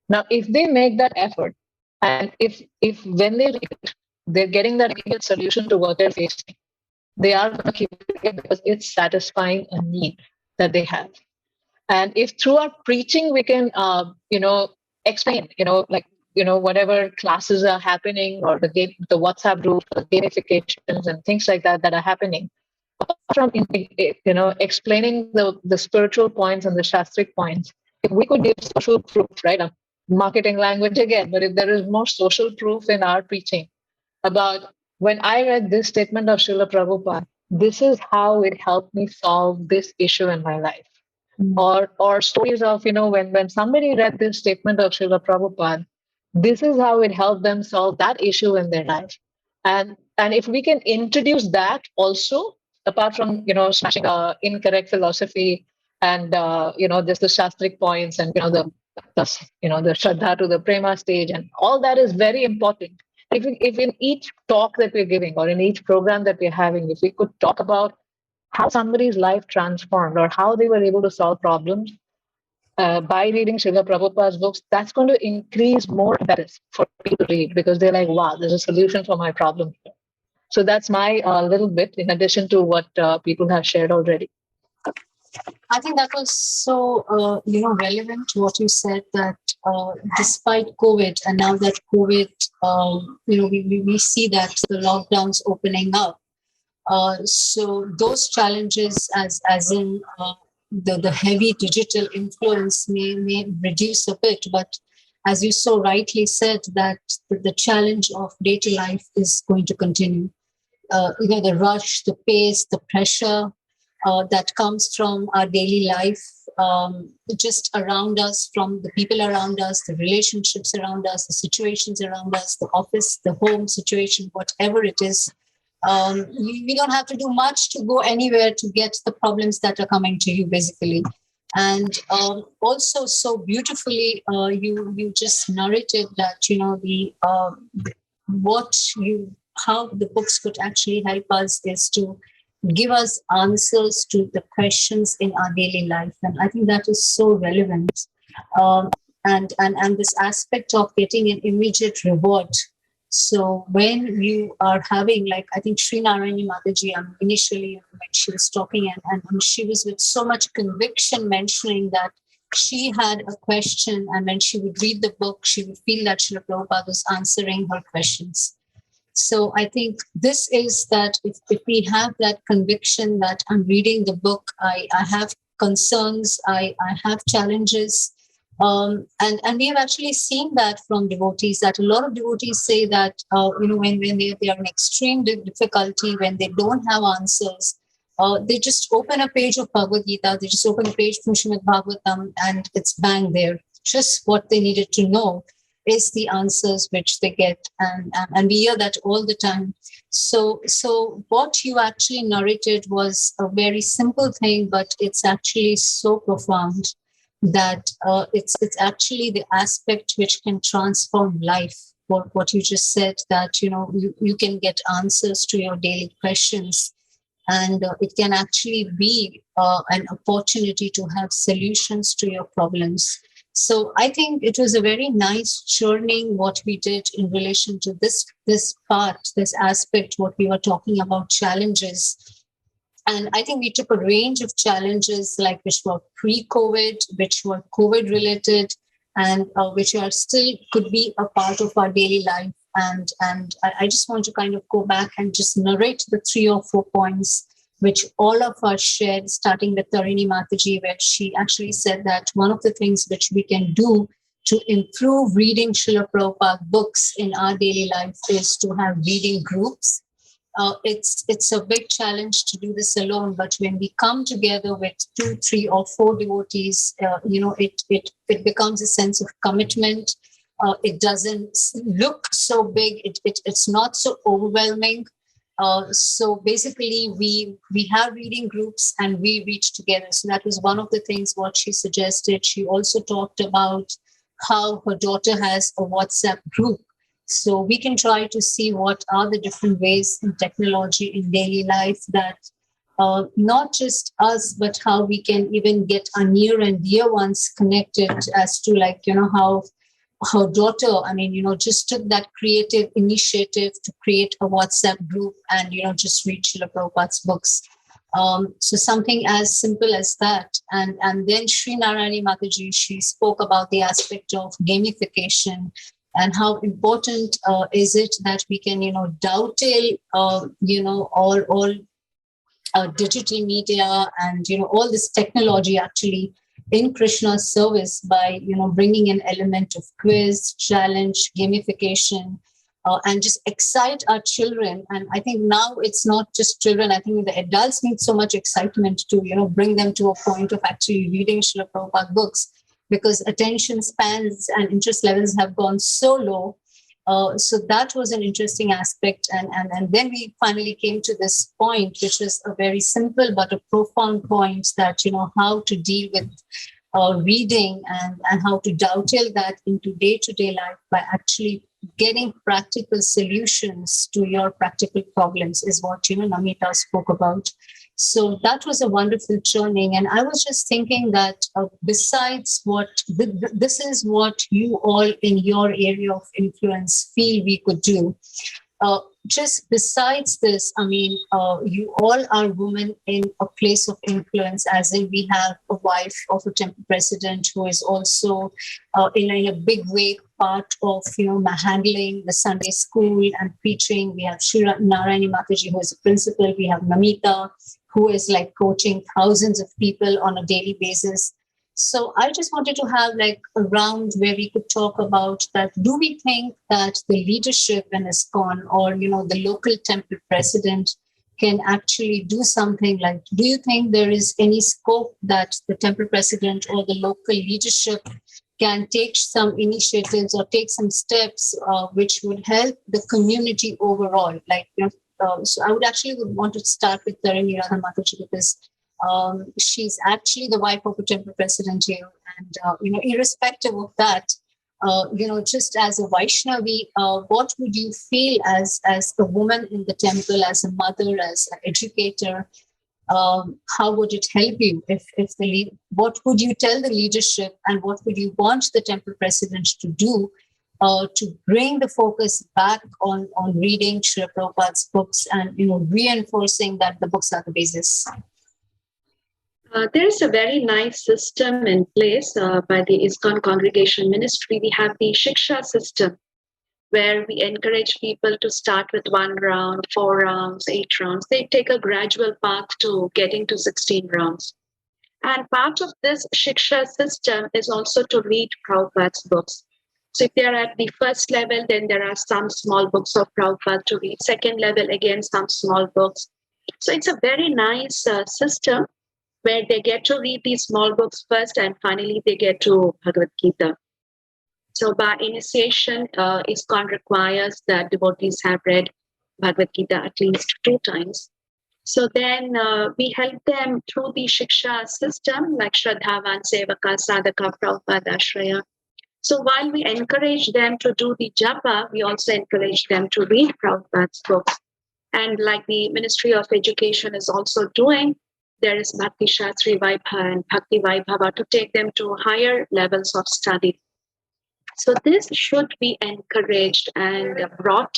Now, if they make that effort, and if when they read it, they're getting that immediate solution to what they're facing, they are going to keep it because it's satisfying a need that they have. And if through our preaching we can, explain, whatever classes are happening, or the WhatsApp group, the gamifications and things like that are happening, apart from explaining the spiritual points and the shastric points, if we could give social proof, right? Marketing language again, but if there is more social proof in our preaching about when I read this statement of Srila Prabhupada, this is how it helped me solve this issue in my life. Or stories of, when somebody read this statement of Srila Prabhupada, this is how it helped them solve that issue in their life. And if we can introduce that also, apart from, smashing incorrect philosophy and, just the shastric points and, the Shraddha to the Prema stage, and all that is very important. If in each talk that we're giving or in each program that we're having, if we could talk about how somebody's life transformed or how they were able to solve problems by reading Srila Prabhupada's books, that's going to increase more benefits for people to read, because they're like, wow, there's a solution for my problem. So that's my little bit in addition to what people have shared already. I think that was so, relevant to what you said, that despite COVID, and now that COVID, we see that the lockdowns opening up. So those challenges, as in the heavy digital influence may reduce a bit, but as you so rightly said, that the challenge of day-to-day life is going to continue. The rush, the pace, the pressure that comes from our daily life, just around us, from the people around us, the relationships around us, the situations around us, the office, the home situation, whatever it is. We don't have to do much to go anywhere to get the problems that are coming to you, basically. And also, so beautifully, you just narrated that, how the books could actually help us is to give us answers to the questions in our daily life. And I think that is so relevant. And this aspect of getting an immediate reward. So when you are having, like, I think Sri Narayani Mataji, initially when she was talking, and she was with so much conviction mentioning that she had a question, and when she would read the book, she would feel that Srila Prabhupada was answering her questions. So I think this is that if we have that conviction that I'm reading the book, I have concerns, I have challenges. And we have actually seen that from devotees, that a lot of devotees say that, when they are in extreme difficulty, when they don't have answers, they just open a page of Bhagavad Gita, they just open a page from Srimad Bhagavatam, and it's bang there. Just what they needed to know is the answers which they get. And we hear that all the time. So what you actually narrated was a very simple thing, but it's actually so profound that it's actually the aspect which can transform life. What you just said, that you can get answers to your daily questions, and it can actually be an opportunity to have solutions to your problems. So I think it was a very nice churning what we did in relation to this part, this aspect, what we were talking about, challenges. And I think we took a range of challenges, like which were pre-COVID, which were COVID related, and which are still could be a part of our daily life. And I just want to kind of go back and just narrate the 3 or 4 points which all of us shared, starting with Tarini Mataji, where she actually said that one of the things which we can do to improve reading Srila Prabhupada books in our daily life is to have reading groups. It's a big challenge to do this alone, but when we come together with 2, 3, or 4 devotees, it becomes a sense of commitment. It doesn't look so big. It's not so overwhelming. So basically, we have reading groups and we reach together. So that was one of the things what she suggested. She also talked about how her daughter has a WhatsApp group So we can try to see what are the different ways in technology in daily life that not just us, but how we can even get our near and dear ones connected, as to like, how her daughter, just took that creative initiative to create a WhatsApp group and, just read Srila Prabhupada's books. So something as simple as that. And then Sri Narayani Mataji, she spoke about the aspect of gamification and how important is it that we can, dovetail, all digital media and, all this technology actually in Krishna's service by, bringing an element of quiz, challenge, gamification, and just excite our children. And I think now it's not just children. I think the adults need so much excitement to, bring them to a point of actually reading Srila Prabhupada books, because attention spans and interest levels have gone so low. So that was an interesting aspect. And then we finally came to this point, which is a very simple but a profound point, that, how to deal with reading and how to dovetail that into day-to-day life by actually getting practical solutions to your practical problems is what, Namita spoke about. So that was a wonderful churning. And I was just thinking that besides what, this is what you all in your area of influence feel we could do. Just besides this, you all are women in a place of influence, as in we have a wife of a temple president who is also in a big way part of, handling the Sunday school and preaching. We have Sri Narayani Mataji, who is a principal. We have Namita, who is like coaching thousands of people on a daily basis. So I just wanted to have like a round where we could talk about that. Do we think that the leadership in ISKCON or, the local temple president can actually do something like, do you think there is any scope that the temple president or the local leadership can take some initiatives or take some steps which would help the community overall? Like, so I would want to start with Tarini Radha Mataji, because she's actually the wife of a temple president here. And, irrespective of that, just as a Vaishnavi, what would you feel as a woman in the temple, as a mother, as an educator? How would it help you what would you tell the leadership, and what would you want the temple president to do to bring the focus back on reading Srila Prabhupada's books and, reinforcing that the books are the basis? There's a very nice system in place by the ISKCON congregation ministry. We have the Shiksha system, where we encourage people to start with 1 round, 4 rounds, 8 rounds. They take a gradual path to getting to 16 rounds. And part of this Shiksha system is also to read Prabhupada's books. So if they are at the first level, then there are some small books of Prabhupada to read. Second level, again, some small books. So it's a very nice system where they get to read these small books first, and finally they get to Bhagavad Gita. So by initiation, ISKCON requires that devotees have read Bhagavad Gita at least 2 times. So then we help them through the Shiksha system, like Shraddhavan, Sevaka, Sadhaka, Prabhupada, Ashraya. So while we encourage them to do the japa, we also encourage them to read Prabhupada's books. And like the Ministry of Education is also doing, there is Bhakti-Shastrы Vaibhava and Bhakti-Vaibhava to take them to higher levels of study. So this should be encouraged and brought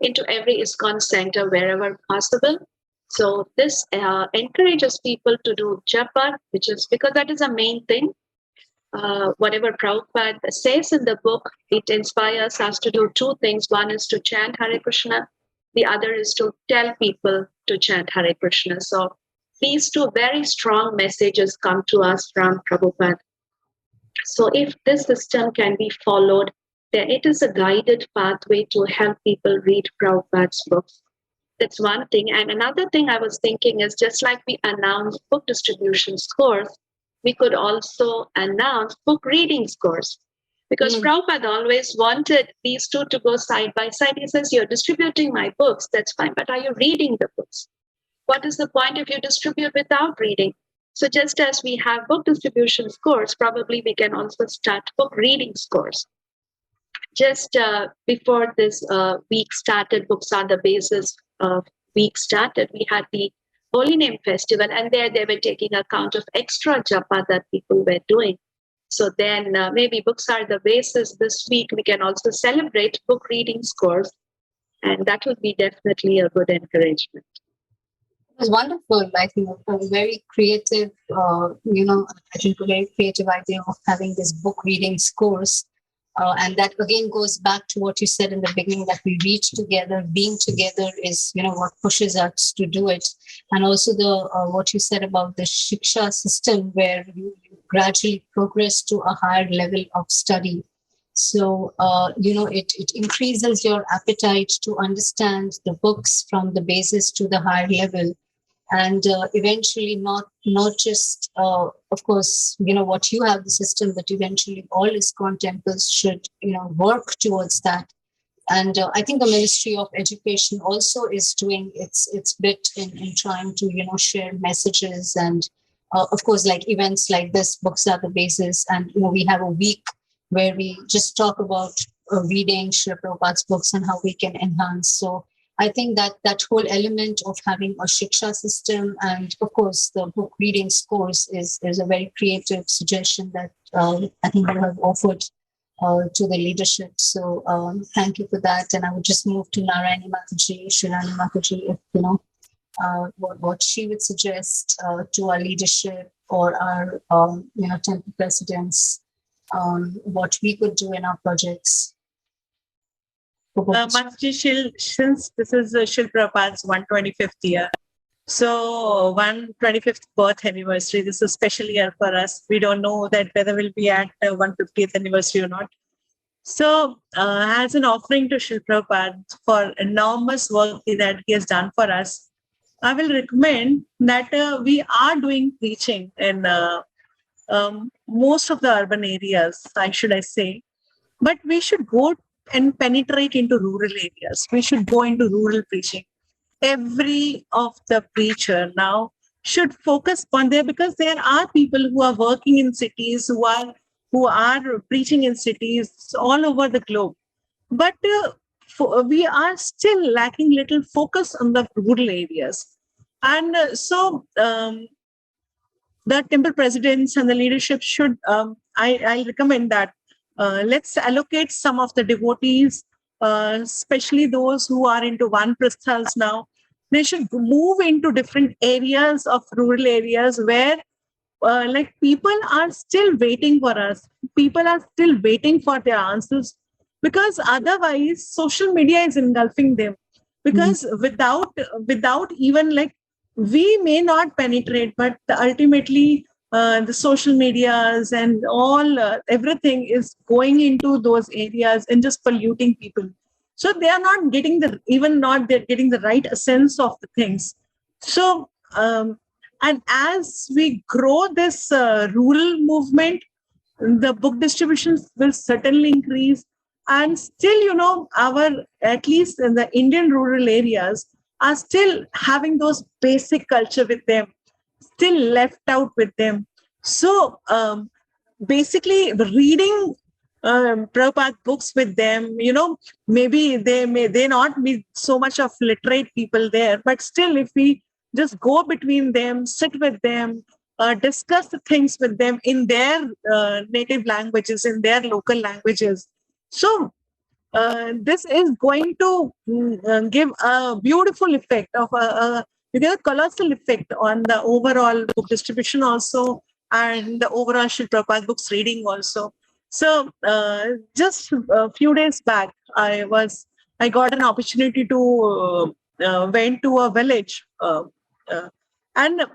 into every ISKCON center wherever possible. So this encourages people to do japa, which is because that is a main thing. Whatever Prabhupada says in the book, it inspires us to do 2 things. One is to chant Hare Krishna. The other is to tell people to chant Hare Krishna. So these 2 very strong messages come to us from Prabhupada. So if this system can be followed, then it is a guided pathway to help people read Prabhupada's books. That's one thing. And another thing I was thinking is, just like we announce book distribution scores, we could also announce book reading scores. Because Prabhupada always wanted these 2 to go side by side. He says, you're distributing my books, that's fine, but are you reading the books? What is the point if you distribute without reading? So just as we have book distribution scores, probably we can also start book reading scores. just before this week started, Books on the Basis week started, we had the Holy Name Festival, and there they were taking account of extra japa that people were doing. So then maybe Books Are the Basis this week, we can also celebrate book reading scores, and that would be definitely a good encouragement. It was wonderful. I think a very creative, I think a very creative idea of having this book reading course. And that again goes back to what you said in the beginning, that we reach together, being together is, what pushes us to do it. And also the what you said about the Shiksha system, where you gradually progress to a higher level of study. So, it increases your appetite to understand the books from the basis to the higher level. And eventually not just, of course, what you have the system, but eventually all ISKCON temples should, work towards that. And I think the Ministry of Education also is doing its bit in trying to, share messages. And of course, like events like this, Books Are the Basis. And, we have a week where we just talk about reading Srila Prabhupada's books and how we can enhance. So I think that whole element of having a Shiksha system and, of course, the book reading scores is a very creative suggestion that I think you have offered to the leadership. So thank you for that. And I would just move to Narayani Mataji, Shirani Mataji, if, what she would suggest to our leadership or our, temple presidents, what we could do in our projects. Mataji, since this is Srila Prabhupada's 125th year, so 125th birth anniversary, this is a special year for us. We don't know that whether we'll be at 150th anniversary or not. So as an offering to Srila Prabhupada for enormous work that he has done for us, I will recommend that we are doing preaching in most of the urban areas, should I say, but we should go and penetrate into rural areas. We should go into rural preaching. Every of the preacher now should focus on there, because there are people who are working in cities, who are preaching in cities all over the globe. But we are still lacking little focus on the rural areas. And so the temple presidents and the leadership should, I recommend that let's allocate some of the devotees, especially those who are into one prasthas now. They should move into different areas of rural areas where people are still waiting for us. People are still waiting for their answers, because otherwise social media is engulfing them. Because without even we may not penetrate, but ultimately the social medias and all everything is going into those areas and just polluting people. So they are not getting the right sense of the things. So and as we grow this rural movement, the book distributions will certainly increase. And still, at least in the Indian rural areas, are still having those basic culture with them, still left out with them. So basically reading Prabhupada books with them, maybe they may not be so much of literate people there, but still if we just go between them, sit with them, discuss the things with them in their native languages, in their local languages. So this is going to give a beautiful effect of a colossal effect on the overall book distribution also, and the overall Srila Prabhupada books reading also. So just a few days back, I got an opportunity to went to a village, and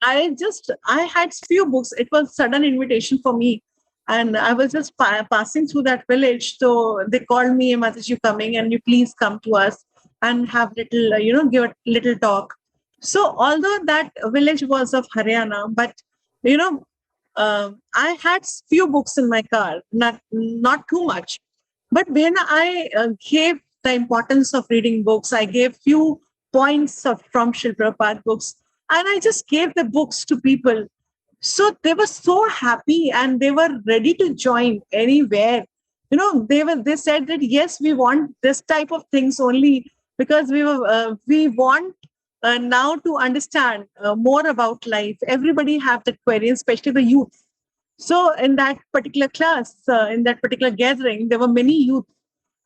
I had few books. It was sudden invitation for me. And I was just passing through that village. So they called me, Mataji, you coming, and you please come to us and have little, give a little talk. So although that village was of Haryana, but, I had few books in my car, not too much. But when I gave the importance of reading books, I gave few points from Srila Prabhupada books, and I just gave the books to people. So they were so happy and they were ready to join anywhere. they said that, yes, we want this type of things only because we want now to understand more about life. Everybody have that query, especially the youth. So in that particular class, in that particular gathering, there were many youth.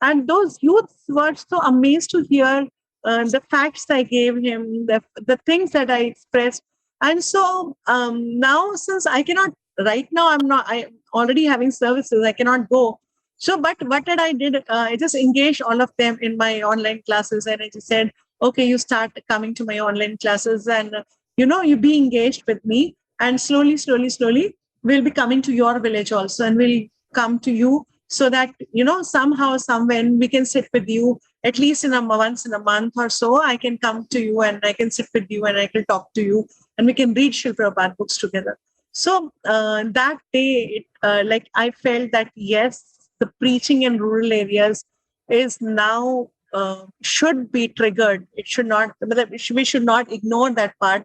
And those youths were so amazed to hear the facts I gave him, the things that I expressed. And so now, since I cannot, right now, I'm already having services, I cannot go. So, but what did I did? I just engaged all of them in my online classes. And I just said, okay, you start coming to my online classes and, you be engaged with me. And slowly, we'll be coming to your village also. And we'll come to you so that, somehow, somewhere we can sit with you at least once in a month or so. I can come to you and I can sit with you and I can talk to you and we can read Srila Prabhupada books together. So that day, I felt that, yes, the preaching in rural areas is now should be triggered. It should not, we should not ignore that part.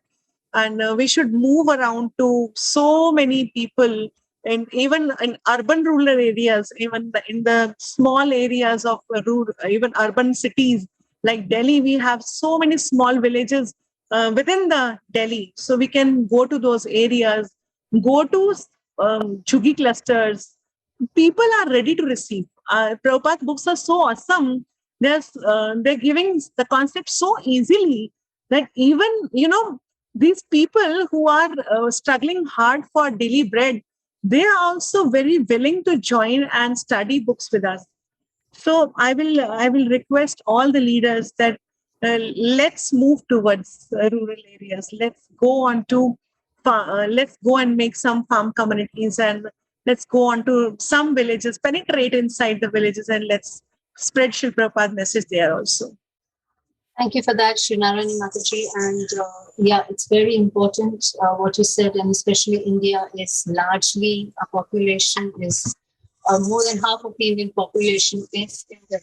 And we should move around to so many people, and even in urban rural areas, even in the small areas of rural, even urban cities like Delhi, we have so many small villages within the Delhi. So we can go to those areas, go to Chugi clusters. People are ready to receive. Prabhupada books are so awesome. They're giving the concept so easily that even, these people who are struggling hard for daily bread, they are also very willing to join and study books with us. So I will request all the leaders that let's move towards rural areas. Let's go and make some farm communities, and let's go on to some villages, penetrate inside the villages, and let's spread Srila Prabhupada message there also. Thank you for that, Srinarani Mataji. And it's very important what you said, and especially India is largely, a population is more than half of the Indian population is in the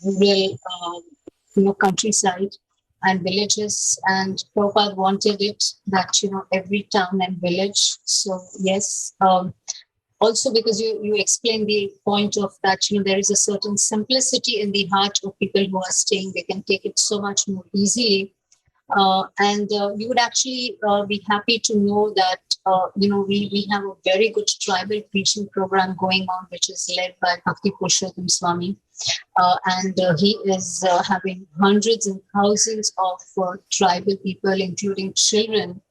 rural, countryside and villages. And Prabhupada wanted it that, every town and village. So yes, also because you explained the point of that, there is a certain simplicity in the heart of people who are staying. They can take it so much more easily. And you would actually be happy to know that, we have a very good tribal preaching program going on, which is led by Bhakti Purushottam Swami. And he is having hundreds and thousands of tribal people, including children,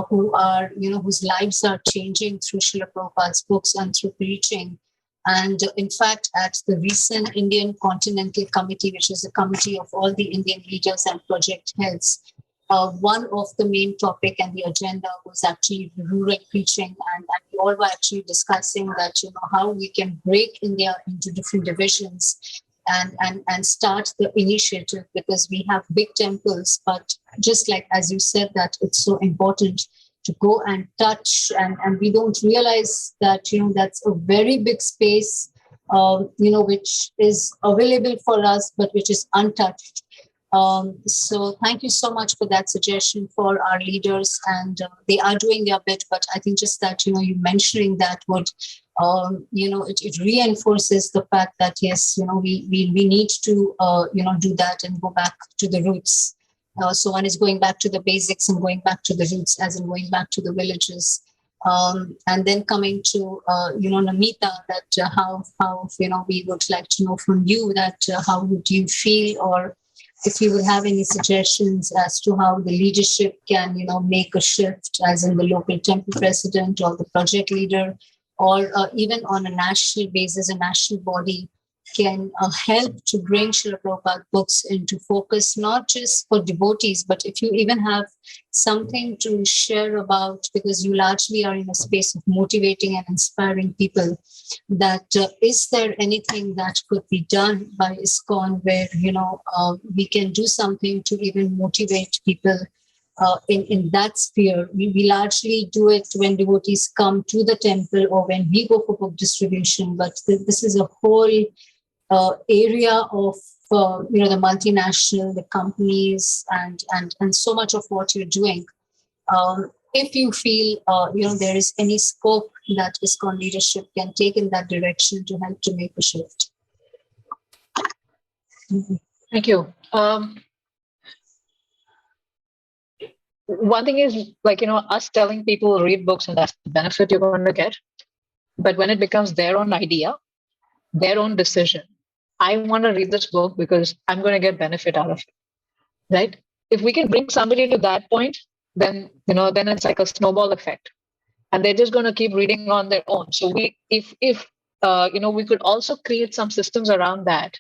who are, whose lives are changing through Srila Prabhupada's books and through preaching. And in fact, at the recent Indian Continental Committee, which is a committee of all the Indian leaders and project heads, one of the main topic and the agenda was actually rural preaching. And we all were actually discussing that, how we can break India into different divisions and start the initiative, because we have big temples, but just like as you said, that it's so important to go and touch, and we don't realize that that's a very big space which is available for us but which is untouched. So thank you so much for that suggestion for our leaders, and they are doing their bit, but I think just that you mentioning that would it reinforces the fact that yes, we need to do that and go back to the roots. So one is going back to the basics and going back to the roots, as in going back to the villages. And then coming to Namita, that how we would like to know from you that how would you feel, or if you would have any suggestions as to how the leadership can make a shift, as in the local temple president or the project leader, or even on a national basis, a national body can help to bring Srila Prabhupada books into focus, not just for devotees, but if you even have something to share about, because you largely are in a space of motivating and inspiring people, that is there anything that could be done by ISKCON where, we can do something to even motivate people in that sphere? We largely do it when devotees come to the temple or when we go for book distribution, but this is a whole area of the multinational, the companies, and so much of what you're doing. If you feel there is any scope that ISKCON leadership can take in that direction to help to make a shift. Thank you. One thing is, like, us telling people read books and that's the benefit you're going to get. But when it becomes their own idea, their own decision, I want to read this book because I'm going to get benefit out of it, right? If we can bring somebody to that point, then, then it's like a snowball effect. And they're just going to keep reading on their own. So if we could also create some systems around that,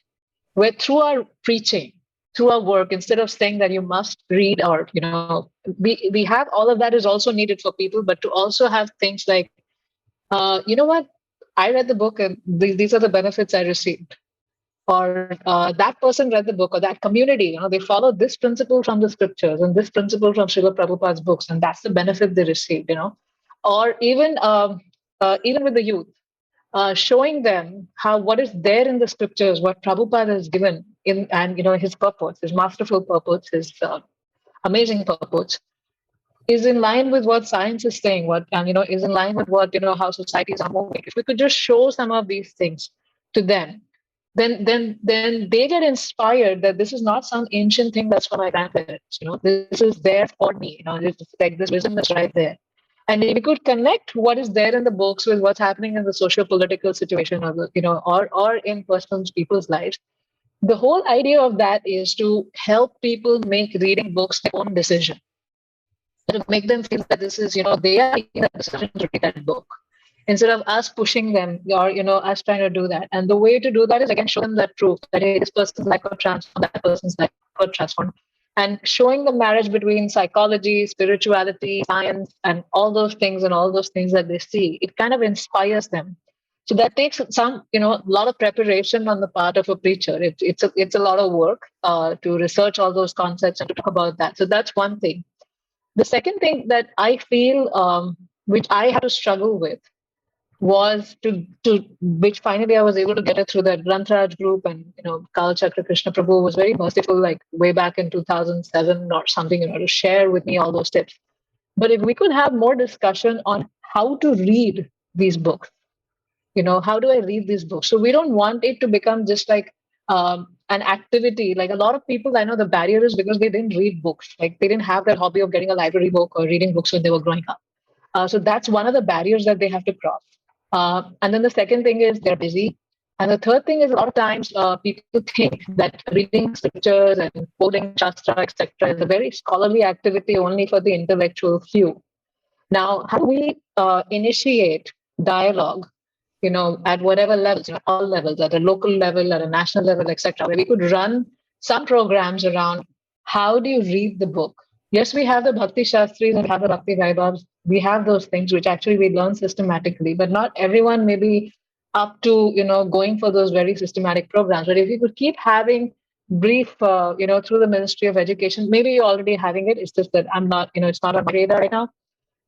where through our preaching, through our work, instead of saying that you must read, or we have all of that is also needed for people, but to also have things like, you know what, I read the book and these are the benefits I received, or that person read the book, or that community, they follow this principle from the scriptures and this principle from Srila Prabhupada's books, and that's the benefit they received, or even with the youth. Showing them how what is there in the scriptures, what Prabhupada has given in, and his purpose, his masterful purpose, his amazing purpose, is in line with what science is saying, is in line with what how societies are moving. If we could just show some of these things to them, then they get inspired that this is not some ancient thing that's for my grandparents. This is there for me. It's like this wisdom is right there. And if we could connect what is there in the books with what's happening in the socio-political situation, or in people's lives, the whole idea of that is to help people make reading books their own decision. To make them feel that this is, they are making a decision to read that book, instead of us pushing them, or us trying to do that. And the way to do that is, again, show them that proof that, hey, this person's life got transformed, that person's life got transformed. And showing the marriage between psychology, spirituality, science, and all those things that they see, it kind of inspires them. So that takes some, lot of preparation on the part of a preacher. It's a lot of work to research all those concepts and to talk about that. So that's one thing. The second thing that I feel, which I had to struggle with, was which finally I was able to get it through that Granthraj group, and Kal Chakra Krishna Prabhu was very merciful, like way back in 2007 or something, to share with me all those tips. But if we could have more discussion on how to read these books, how do I read these books? So we don't want it to become just like an activity. Like a lot of people, I know the barrier is because they didn't read books. Like they didn't have that hobby of getting a library book or reading books when they were growing up. So that's one of the barriers that they have to cross. And then the second thing is they're busy. And the third thing is, a lot of times people think that reading scriptures and quoting Shastra, etc., is a very scholarly activity only for the intellectual few. Now, how do we initiate dialogue, at whatever levels, all levels, at a local level, at a national level, etc., where we could run some programs around how do you read the book? Yes, we have the Bhakti-Shastris and we have the Bhakti-Vaibhavas. We have those things which actually we learn systematically, but not everyone may be up to, going for those very systematic programs. But if we could keep having brief, through the Ministry of Education, maybe you're already having it. It's just that I'm not, it's not on my radar right now,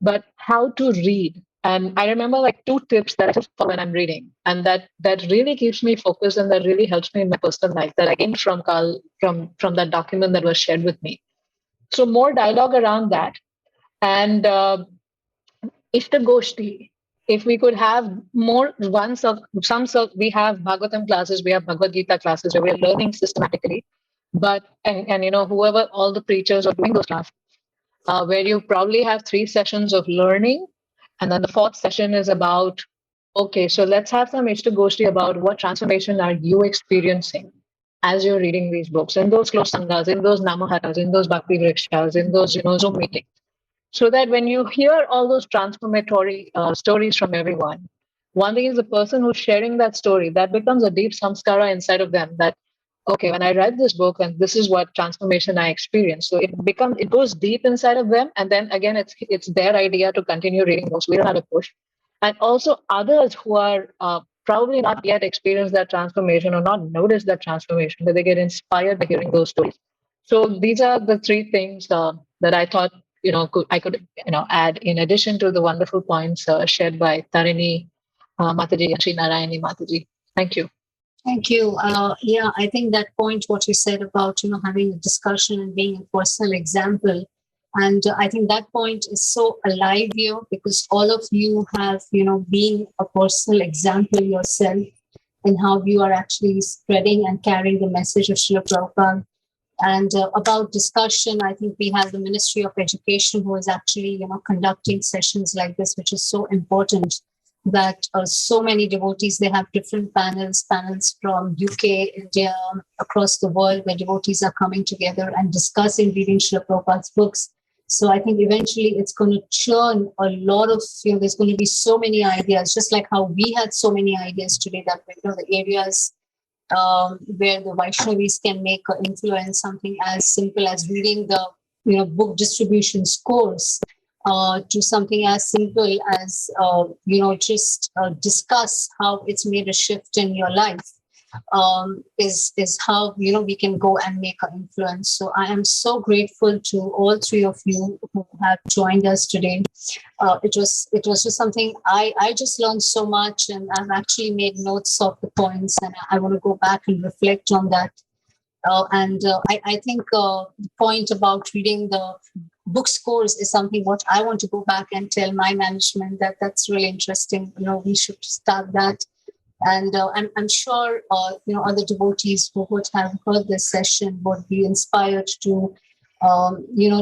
but how to read. And I remember like 2 tips that I just follow when I'm reading, and that really keeps me focused, and that really helps me in my personal life, that I gained from Kal, from that document that was shared with me. So more dialogue around that. And Ishtagoshti, if we could have more ones of we have Bhagavatam classes, we have Bhagavad Gita classes where we're learning systematically, but and whoever, all the preachers are doing those classes, where you probably have 3 sessions of learning, and then the 4th session is about, okay, so let's have some Ishtagoshti about what transformation are you experiencing as you're reading these books, in those close sanghas, in those namahatas, in those bhakti vrikshas, in those Zoom meetings, so that when you hear all those transformatory stories from everyone, one thing is the person who's sharing that story, that becomes a deep samskara inside of them, that okay, when I read this book and this is what transformation I experienced. So it goes deep inside of them, and then again it's their idea to continue reading books. We don't have to push. And also others who are probably not yet experienced that transformation or not noticed that transformation, but they get inspired by hearing those stories. So these are the 3 things that I thought I could add, in addition to the wonderful points shared by Tarini Mataji and Sri Narayani Mataji. Thank you. Thank you. Yeah, I think that point, what you said about, having a discussion and being a personal example. And I think that point is so alive here, because all of you have, been a personal example yourself. in how you are actually spreading and carrying the message of Srila Prabhupada. And about discussion, I think we have the Ministry of Education who is actually, conducting sessions like this, which is so important, that so many devotees, they have different panels from UK, India, across the world, where devotees are coming together and discussing, reading Srila Prabhupada's books. So I think eventually it's going to churn a lot of, there's going to be so many ideas, just like how we had so many ideas today, that the areas where the Vaishnavis can make an influence, something as simple as reading the book distribution scores, to something as simple as just discuss how it's made a shift in your life, is how we can go and make an influence. So I am so grateful to all three of you who have joined us today. It was just something I just learned so much, and I've actually made notes of the points, and I want to go back and reflect on that. I think the point about reading the book scores is something what I want to go back and tell my management that's really interesting. We should start that. And I'm sure, other devotees who would have heard this session would be inspired to,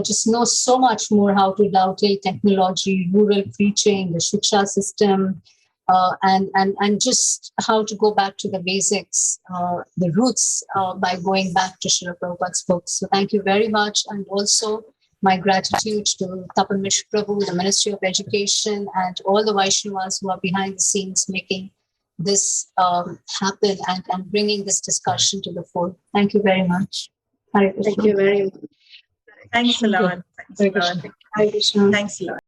just know so much more how to dovetail technology, rural preaching, the Shiksha system, and just how to go back to the basics, the roots, by going back to Srila Prabhupada's books. So thank you very much. And also my gratitude to Tapan Mishra Prabhu, the Ministry of Education, and all the Vaishnavas who are behind the scenes making this happen and bringing this discussion to the fore. Thank you very much. Thank you very much. Thanks a lot. Hare Krishna. Hare Krishna. Thanks a lot.